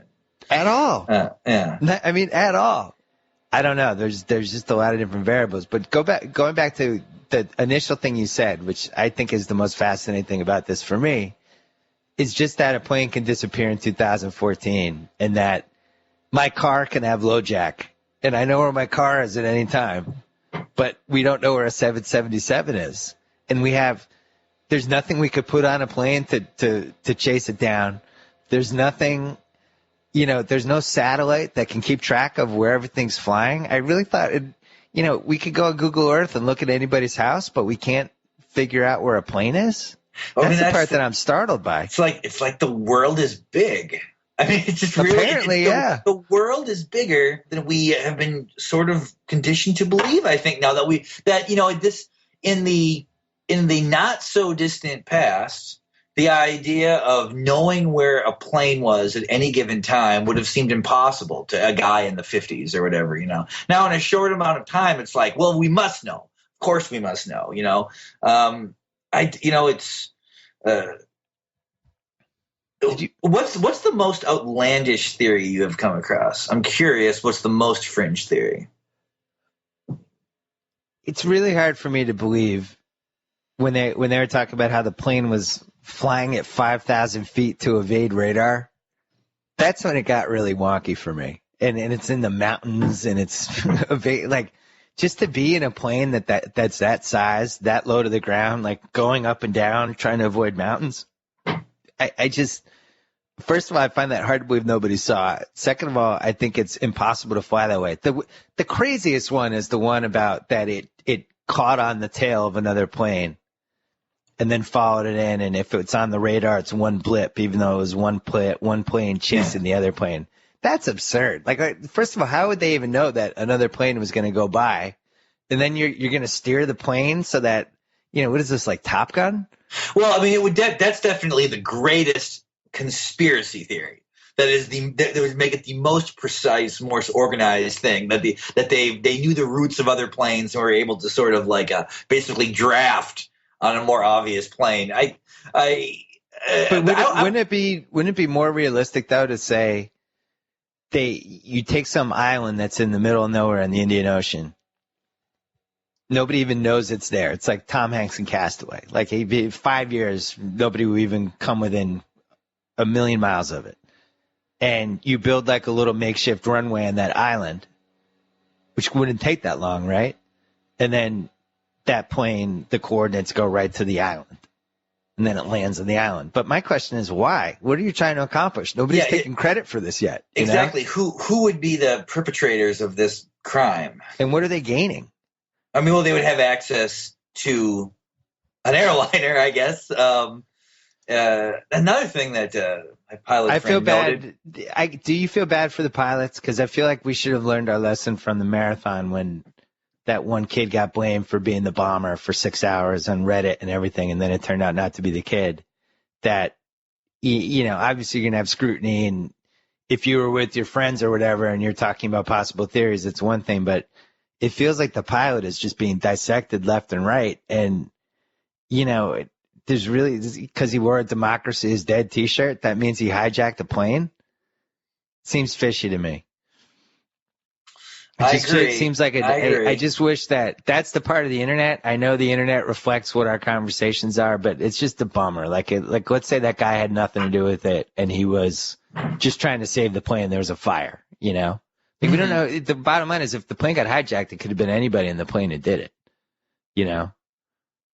S3: at all.
S4: Yeah,
S3: I mean, at all. I don't know. There's just a lot of different variables. But going back to the initial thing you said, which I think is the most fascinating thing about this for me, is just that a plane can disappear in 2014, and that my car can have low jack, and I know where my car is at any time, but we don't know where a 777 is, and there's nothing we could put on a plane to chase it down. There's nothing, there's no satellite that can keep track of where everything's flying. I really thought, we could go on Google Earth and look at anybody's house, but we can't figure out where a plane is. That's the part that I'm startled by.
S4: It's like the world is big. I mean, it's just really,
S3: apparently, yeah.
S4: The world is bigger than we have been sort of conditioned to believe. I think now in the not so distant past, the idea of knowing where a plane was at any given time would have seemed impossible to a guy in the 50s or whatever, Now, in a short amount of time, it's like, well, we must know. Of course we must know, What's the most outlandish theory you have come across? I'm curious, what's the most fringe theory?
S3: It's really hard for me to believe when they were talking about how the plane was flying at 5,000 feet to evade radar. That's when it got really wonky for me. And it's in the mountains, and it's like just to be in a plane that's that size, that low to the ground, like going up and down, trying to avoid mountains. I just, first of all, I find that hard to believe nobody saw it. Second of all, I think it's impossible to fly that way. The craziest one is the one about that it caught on the tail of another plane and then followed it in, and if it's on the radar, it's one blip, even though it was one plane chasing the other plane. That's absurd. Like, first of all, how would they even know that another plane was going to go by? And then you're going to steer the plane so that, what is this, like Top Gun?
S4: Well, I mean, that's definitely the greatest conspiracy theory. That would make it the most precise, more organized thing. That they knew the routes of other planes and were able to sort of like basically draft on a more obvious plane.
S3: But wouldn't it be more realistic though to say you take some island that's in the middle of nowhere in the Indian Ocean. Nobody even knows it's there. It's like Tom Hanks and Castaway. Like 5 years, nobody will even come within a million miles of it. And you build like a little makeshift runway on that island, which wouldn't take that long, right? And then that plane, the coordinates go right to the island. And then it lands on the island. But my question is, why? What are you trying to accomplish? Nobody's taking credit for this yet.
S4: Exactly.
S3: Know?
S4: Who would be the perpetrators of this crime?
S3: And what are they gaining?
S4: I mean, well, they would have access to an airliner, I guess. Another thing that my pilot
S3: I feel
S4: bad.
S3: Do you feel bad for the pilots? Because I feel like we should have learned our lesson from the marathon when that one kid got blamed for being the bomber for 6 hours on Reddit and everything, and then it turned out not to be the kid. That, obviously you're going to have scrutiny, and if you were with your friends or whatever and you're talking about possible theories, it's one thing, but it feels like the pilot is just being dissected left and right. And, there's really, because he wore a Democracy is Dead t-shirt, that means he hijacked a plane? Seems fishy to me.
S4: I agree.
S3: It seems like I just wish that's the part of the internet. I know the internet reflects what our conversations are, but it's just a bummer. Like let's say that guy had nothing to do with it and he was just trying to save the plane. There was a fire, We don't know. The bottom line is if the plane got hijacked, it could have been anybody in the plane who did it,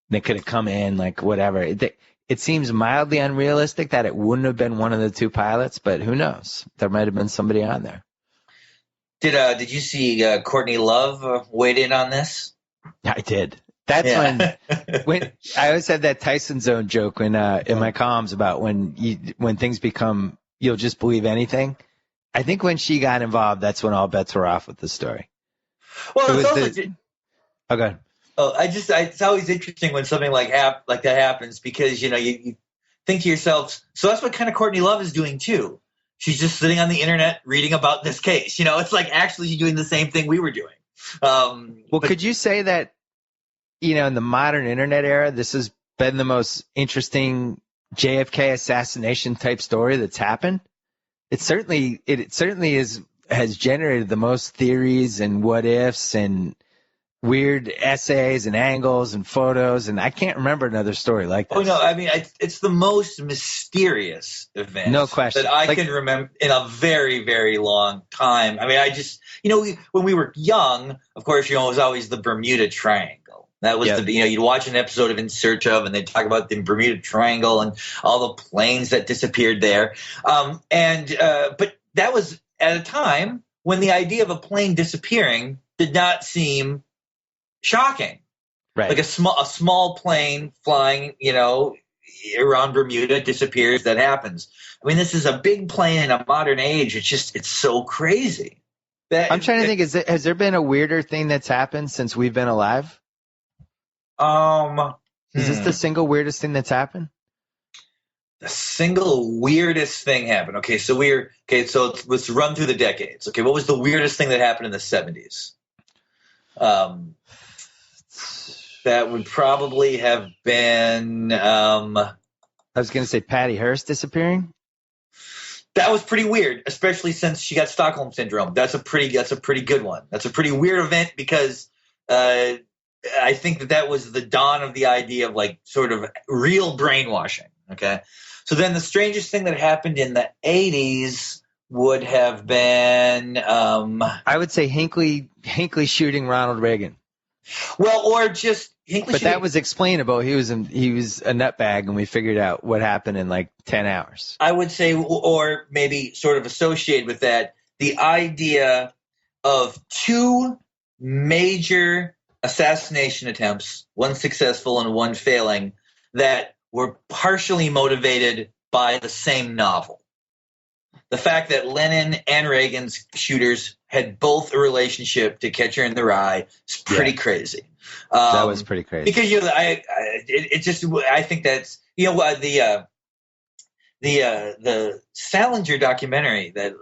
S3: They could have come in, like whatever. It seems mildly unrealistic that it wouldn't have been one of the two pilots, but who knows? There might have been somebody on there.
S4: Did you see Courtney Love weighed in on this?
S3: I did. That's when I always had that Tyson Zone joke in my columns about when things become you'll just believe anything. I think when she got involved, that's when all bets were off with the story.
S4: Well, it's also
S3: okay.
S4: Oh, it's always interesting when something like that happens because you think to yourself, so that's what kind of Courtney Love is doing too. She's just sitting on the internet reading about this case. It's like actually doing the same thing we were doing.
S3: Could you say that, in the modern internet era, this has been the most interesting JFK assassination type story that's happened? It certainly has generated the most theories and what ifs and weird essays and angles and photos, and I can't remember another story like this.
S4: Oh, no, I mean, it's the most mysterious event
S3: no question.
S4: that I can remember in a very, very long time. I mean, I just, when we were young, of course, it was always the Bermuda Triangle. That was you'd watch an episode of In Search of, and they'd talk about the Bermuda Triangle and all the planes that disappeared there. But that was at a time when the idea of a plane disappearing did not seem shocking,
S3: right?
S4: Like a small plane flying, around Bermuda disappears. That happens. I mean, this is a big plane in a modern age. It's so crazy.
S3: I'm trying to think. Has there been a weirder thing that's happened since we've been alive? Is this the single weirdest thing that's happened?
S4: The single weirdest thing happened. Okay, so let's run through the decades. Okay, what was the weirdest thing that happened in the 70s? That would probably have been.
S3: I was going to say Patty Hearst disappearing.
S4: That was pretty weird, especially since she got Stockholm syndrome. That's a pretty good one. That's a pretty weird event because I think that was the dawn of the idea of like sort of real brainwashing. Okay, so then the strangest thing that happened in the 80s would have been.
S3: I would say Hinckley shooting Ronald Reagan.
S4: Well, or just Hinckley.
S3: But that was explainable. He was a nutbag, and we figured out what happened in like 10 hours.
S4: I would say, or maybe sort of associated with that, the idea of two major assassination attempts, one successful and one failing, that were partially motivated by the same novel. The fact that Lenin and Reagan's shooters had both a relationship to Catcher in the Rye is pretty crazy.
S3: That was pretty crazy
S4: because I think that's the Salinger documentary that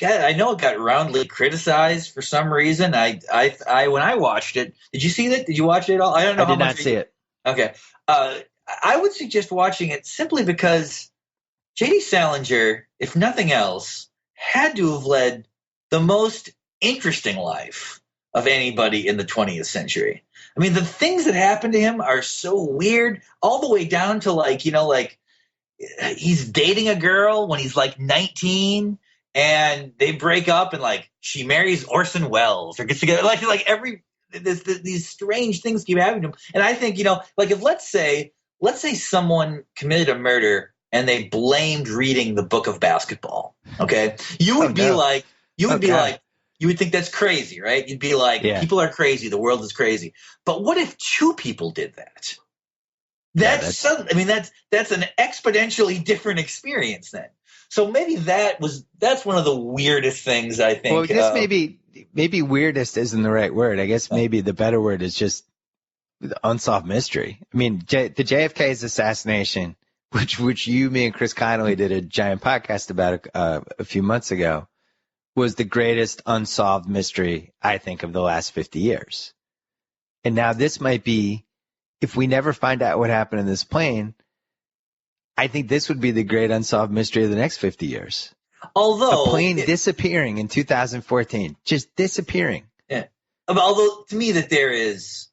S4: I know it got roundly criticized for some reason. I when I watched it, did you see that? Did you watch it at all? I don't know.
S3: I did not see it.
S4: Okay, I would suggest watching it simply because J.D. Salinger, if nothing else, had to have led the most interesting life of anybody in the 20th century. I mean, the things that happened to him are so weird, all the way down to like he's dating a girl when he's like 19 and they break up and like she marries Orson Welles or gets together these strange things keep happening to him. And I think, like if let's say someone committed a murder and they blamed reading the book of basketball. Okay. You would you would think that's crazy, right? You'd be like, people are crazy. The world is crazy. But what if two people did that? That's an exponentially different experience then. So maybe that's one of the weirdest things I think.
S3: Well, I guess maybe weirdest isn't the right word. I guess maybe the better word is just the unsolved mystery. I mean, the JFK's assassination, which you, me, and Chris Connolly did a giant podcast about a few months ago, was the greatest unsolved mystery, I think, of the last 50 years. And now this might be, if we never find out what happened in this plane, I think this would be the great unsolved mystery of the next 50 years.
S4: Although
S3: a plane disappearing in 2014, just disappearing.
S4: Yeah. Although to me that there's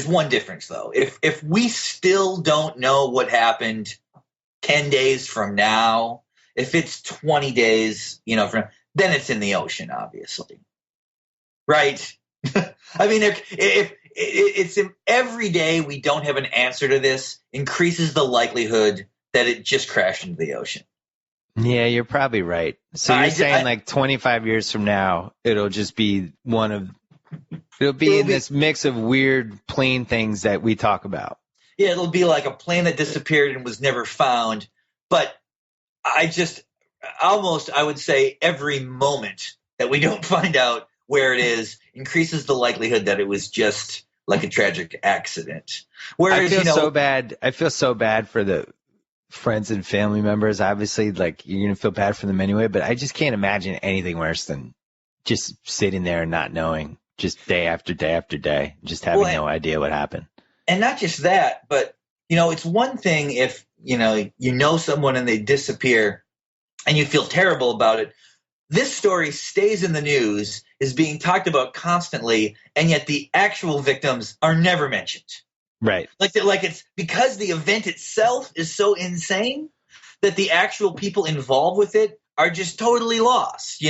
S4: one difference though. If we still don't know what happened 10 days from now, if it's 20 days, then it's in the ocean, obviously. Right? I mean, if it's every day we don't have an answer to this increases the likelihood that it just crashed into the ocean.
S3: Yeah, you're probably right. So you're saying like 25 years from now, it'll just be it'll be in this mix of weird plane things that we talk about.
S4: Yeah, it'll be like a plane that disappeared and was never found. But I would say every moment that we don't find out where it is increases the likelihood that it was just like a tragic accident. Whereas, I feel so bad for the friends and family members. Obviously, like you're going to feel bad for them anyway, but I just can't imagine anything worse than just sitting there and not knowing, just day after day after day, just having no idea what happened. And not just that, but, it's one thing if, someone and they disappear and you feel terrible about it. This story stays in the news, is being talked about constantly, and yet the actual victims are never mentioned.
S3: Right.
S4: Like it's because the event itself is so insane that the actual people involved with it are just totally lost.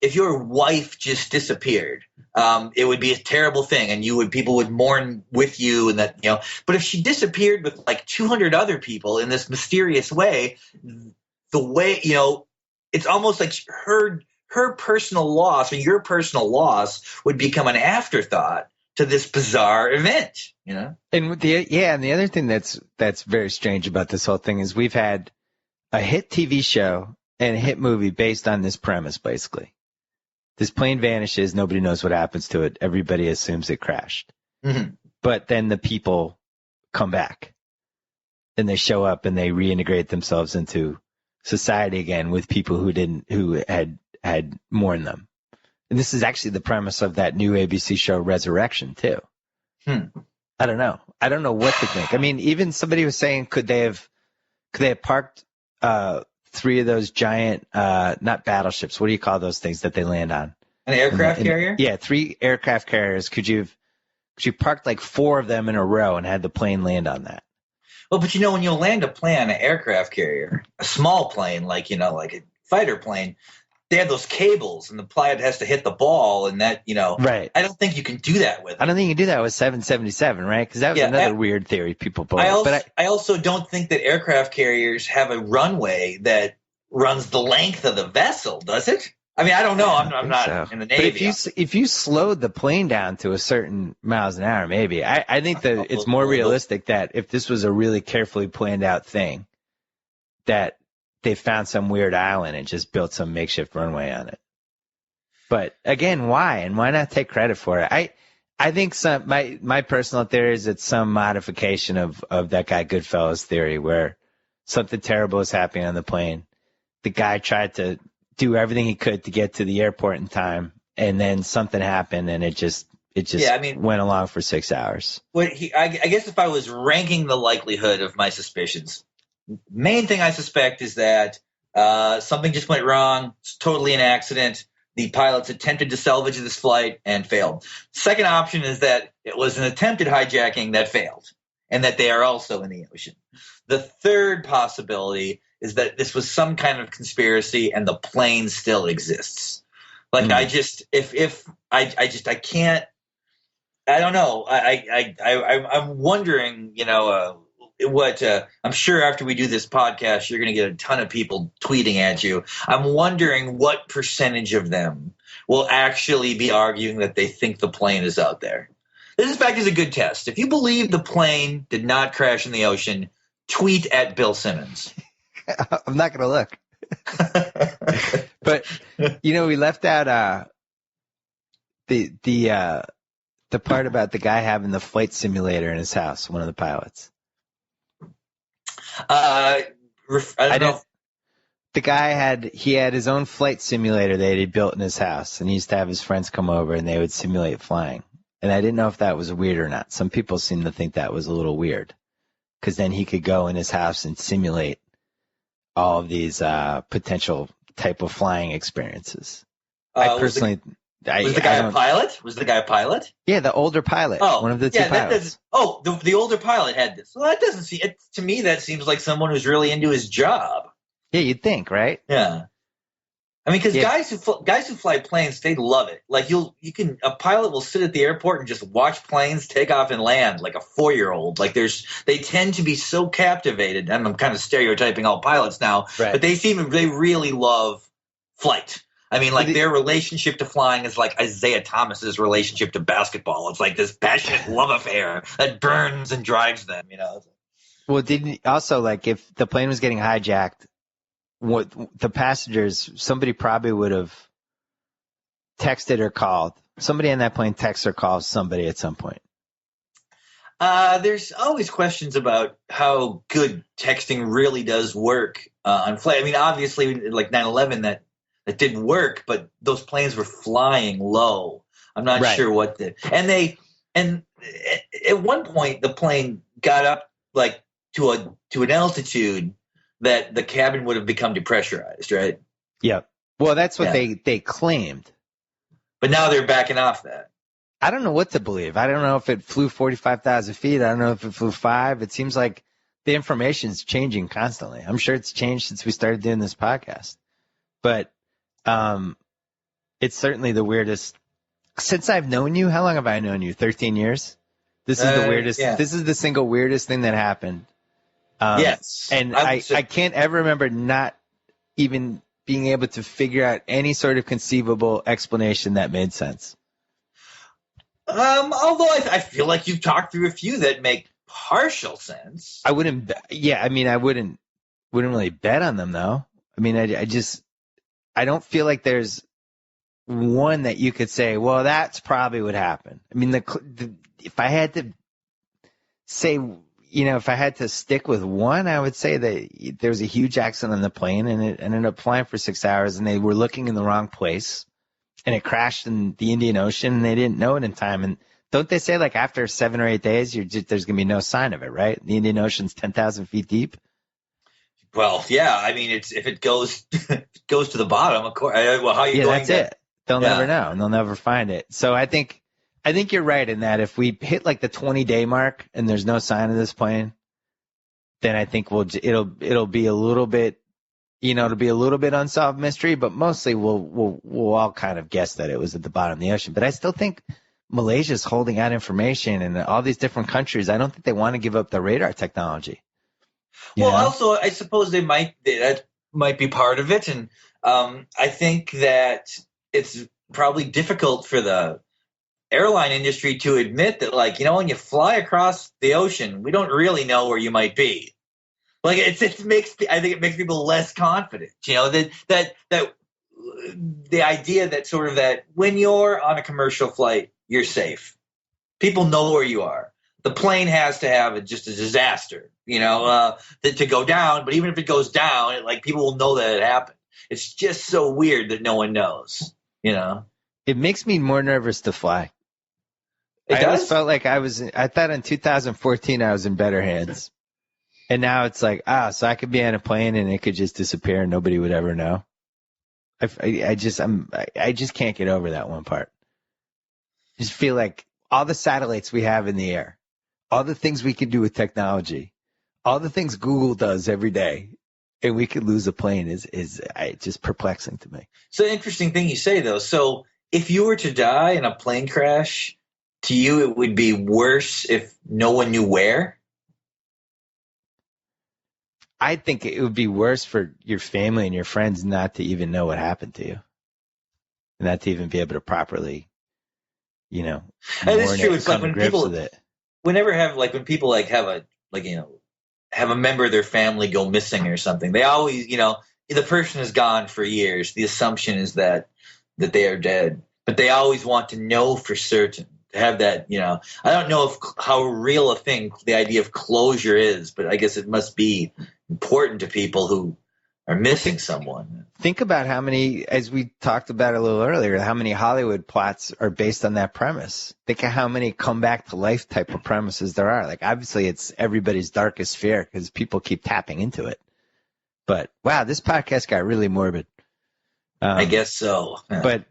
S4: If your wife just disappeared, it would be a terrible thing, and people would mourn with you, and that But if she disappeared with like 200 other people in this mysterious way, the way it's almost like her personal loss or your personal loss would become an afterthought to this bizarre event.
S3: And the other thing that's very strange about this whole thing is we've had a hit TV show and a hit movie based on this premise, basically. This plane vanishes. Nobody knows what happens to it. Everybody assumes it crashed.
S4: Mm-hmm.
S3: But then the people come back and they show up and they reintegrate themselves into society again with people who had mourned them. And this is actually the premise of that new ABC show Resurrection too. I don't know. I don't know what to think. I mean, even somebody was saying, could they have parked three of those giant, not battleships. What do you call those things that they land on?
S4: An aircraft carrier?
S3: Yeah, 3 aircraft carriers. Could you parked like 4 of them in a row and had the plane land on that?
S4: Well, but when you land a plane on an aircraft carrier, a small plane, like a fighter plane, they have those cables and the pilot has to hit the ball and that,
S3: Right.
S4: I don't think you can do that with it.
S3: I don't think you can do that with 777, right? Because that was another weird theory people put.
S4: I also don't think that aircraft carriers have a runway that runs the length of the vessel, does it? I mean, I don't know. I'm not in the Navy.
S3: But if you slowed the plane down to a certain miles an hour, maybe. I think that it's more realistic that if this was a really carefully planned out thing, that they found some weird island and just built some makeshift runway on it. But again, why? And why not take credit for it? I think my personal theory is it's some modification of that guy Goodfellas theory where something terrible is happening on the plane. The guy tried to do everything he could to get to the airport in time, and then something happened and it just went along for 6 hours.
S4: I guess if I was ranking the likelihood of my suspicions, Main thing I suspect is that something just went wrong. It's totally an accident. The pilots attempted to salvage this flight and failed. Second option is that it was an attempted hijacking that failed and that they are also in the ocean. The third possibility is that this was some kind of conspiracy and the plane still exists. Like I can't, I don't know. I'm wondering, I'm sure after we do this podcast, you're going to get a ton of people tweeting at you. I'm wondering what percentage of them will actually be arguing that they think the plane is out there. This, in fact, is a good test. If you believe the plane did not crash in the ocean, tweet at Bill Simmons.
S3: I'm not going to look. But, we left out the part about the guy having the flight simulator in his house, one of the pilots. I don't know. The guy had his own flight simulator that he built in his house, and he used to have his friends come over and they would simulate flying. And I didn't know if that was weird or not. Some people seem to think that was a little weird, because then he could go in his house and simulate all of these potential type of flying experiences. I personally.
S4: Was the guy a pilot? Was the guy a pilot?
S3: Yeah, the older pilot. One of the two pilots.
S4: The older pilot had this. Well, that doesn't seem. To me, that seems like someone who's really into his job.
S3: Yeah, you'd think, right?
S4: Yeah. I mean, because guys who fly planes, they love it. Like a pilot will sit at the airport and just watch planes take off and land like a 4-year-old. Like they tend to be so captivated. And I'm kind of stereotyping all pilots now, right. But they really love flight. I mean, like their relationship to flying is like Isaiah Thomas's relationship to basketball. It's like this passionate love affair that burns and drives them,
S3: Well, if the plane was getting hijacked, what the passengers, somebody probably would have texted or called. Somebody on that plane texts or calls somebody at some point.
S4: There's always questions about how good texting really does work on flight. I mean, obviously, like 9/11, that didn't work, but those planes were flying low. I'm not sure what and at one point the plane got up like to an altitude that the cabin would have become depressurized, right?
S3: Yeah. Well, that's what they claimed.
S4: But now they're backing off that.
S3: I don't know what to believe. I don't know if it flew 45,000 feet. I don't know if it flew 5. It seems like the information is changing constantly. I'm sure it's changed since we started doing this podcast. But it's certainly the weirdest. Since I've known you, how long have I known you? 13 years? This is the weirdest. Yeah. This is the single weirdest thing that happened.
S4: Yes.
S3: And I can't ever remember not even being able to figure out any sort of conceivable explanation that made sense.
S4: Although I feel like you've talked through a few that make partial sense.
S3: I wouldn't really bet on them though. I mean, I don't feel like there's one that you could say, well, that's probably what happened. I mean, if I had to say, if I had to stick with one, I would say that there was a huge accident on the plane and it ended up flying for 6 hours and they were looking in the wrong place and it crashed in the Indian Ocean and they didn't know it in time. And don't they say like after 7 or 8 days, there's going to be no sign of it, right? The Indian Ocean's 10,000 feet deep.
S4: Well, yeah. I mean, if it goes to the bottom, of course. Well, how are you going?
S3: That's it. They'll never know and they'll never find it. So I think you're right in that if we hit like the 20-day mark and there's no sign of this plane, then I think it'll be a little bit, it'll be a little bit unsolved mystery, but mostly we'll all kind of guess that it was at the bottom of the ocean. But I still think Malaysia's holding out information and all these different countries. I don't think they want to give up the radar technology.
S4: Also, I suppose that might be part of it. And I think that it's probably difficult for the airline industry to admit that, like, when you fly across the ocean, we don't really know where you might be. Like I think it makes people less confident. That the idea that sort of that when you're on a commercial flight, you're safe. People know where you are. The plane has to have just a disaster, to go down. But even if it goes down, people will know that it happened. It's just so weird that no one knows.
S3: It makes me more nervous to fly. I always felt like I thought in 2014 I was in better hands. And now it's like, so I could be on a plane and it could just disappear and nobody would ever know. I just can't get over that one part. I just feel like all the satellites we have in the air, all the things we can do with technology, all the things Google does every day, and we could lose a plane is just perplexing to me.
S4: So interesting thing you say, though. So if you were to die in a plane crash, to you it would be worse if no one knew where?
S3: I think it would be worse for your family and your friends not to even know what happened to you, not to even be able to properly,
S4: That is true. It's like when people, when people have a member of their family go missing or something, they always, the person is gone for years. The assumption is that they are dead, but they always want to know for certain. To have that, I don't know how real a thing the idea of closure is, but I guess it must be important to people who are missing someone.
S3: Think about how many, as we talked about a little earlier, how many Hollywood plots are based on that premise. Think of how many come back to life type of premises there are. Like, obviously it's everybody's darkest fear because people keep tapping into it. But wow, this podcast got really morbid.
S4: I guess so.
S3: But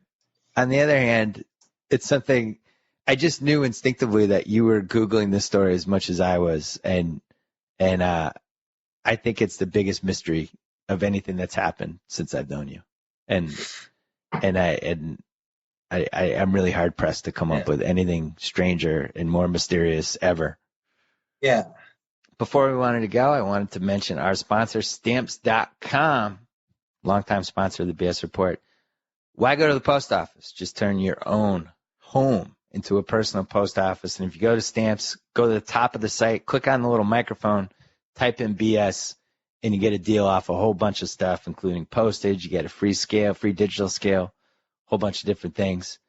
S3: on the other hand, it's something I just knew instinctively that you were Googling this story as much as I was. And I think it's the biggest mystery of anything that's happened since I've known you. And I'm really hard pressed to come up with anything stranger and more mysterious ever.
S4: Yeah.
S3: Before we wanted to go, I wanted to mention our sponsor, Stamps.com, longtime sponsor of the BS Report. Why go to the post office? Just turn your own home into a personal post office. And if you go to Stamps, go to the top of the site, click on the little microphone, type in BS, and you get a deal off a whole bunch of stuff, including postage. You get a free scale, free digital scale, a whole bunch of different things.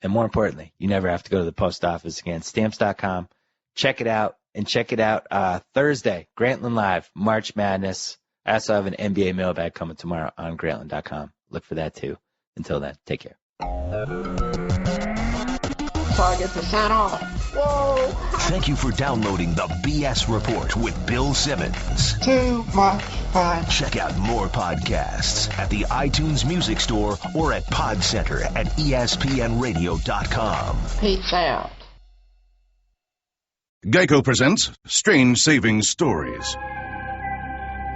S3: And more importantly, you never have to go to the post office again. Stamps.com. Check it out. And check it out Thursday, Grantland Live, March Madness. I also have an NBA mailbag coming tomorrow on Grantland.com. Look for that, too. Until then, take care.
S5: Target to sign off. Whoa!
S2: Thank you for downloading the BS Report with Bill Simmons.
S5: Too much fun.
S2: Check out more podcasts at the iTunes Music Store or at Pod Center at ESPNRadio.com.
S5: Peace out.
S6: Geico presents Strange Savings Stories.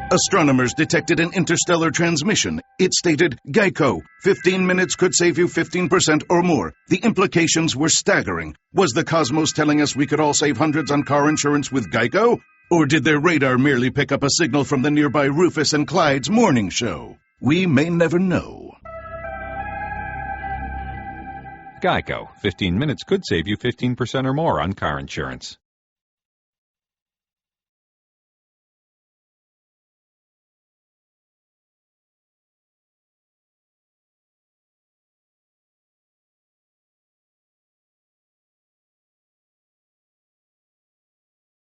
S6: Astronomers detected an interstellar transmission. It stated, Geico, 15 minutes could save you 15% or more. The implications were staggering. Was the cosmos telling us we could all save hundreds on car insurance with Geico? Or did their radar merely pick up a signal from the nearby Rufus and Clyde's morning show? We may never know.
S7: Geico. 15 minutes could save you 15% or more on car insurance.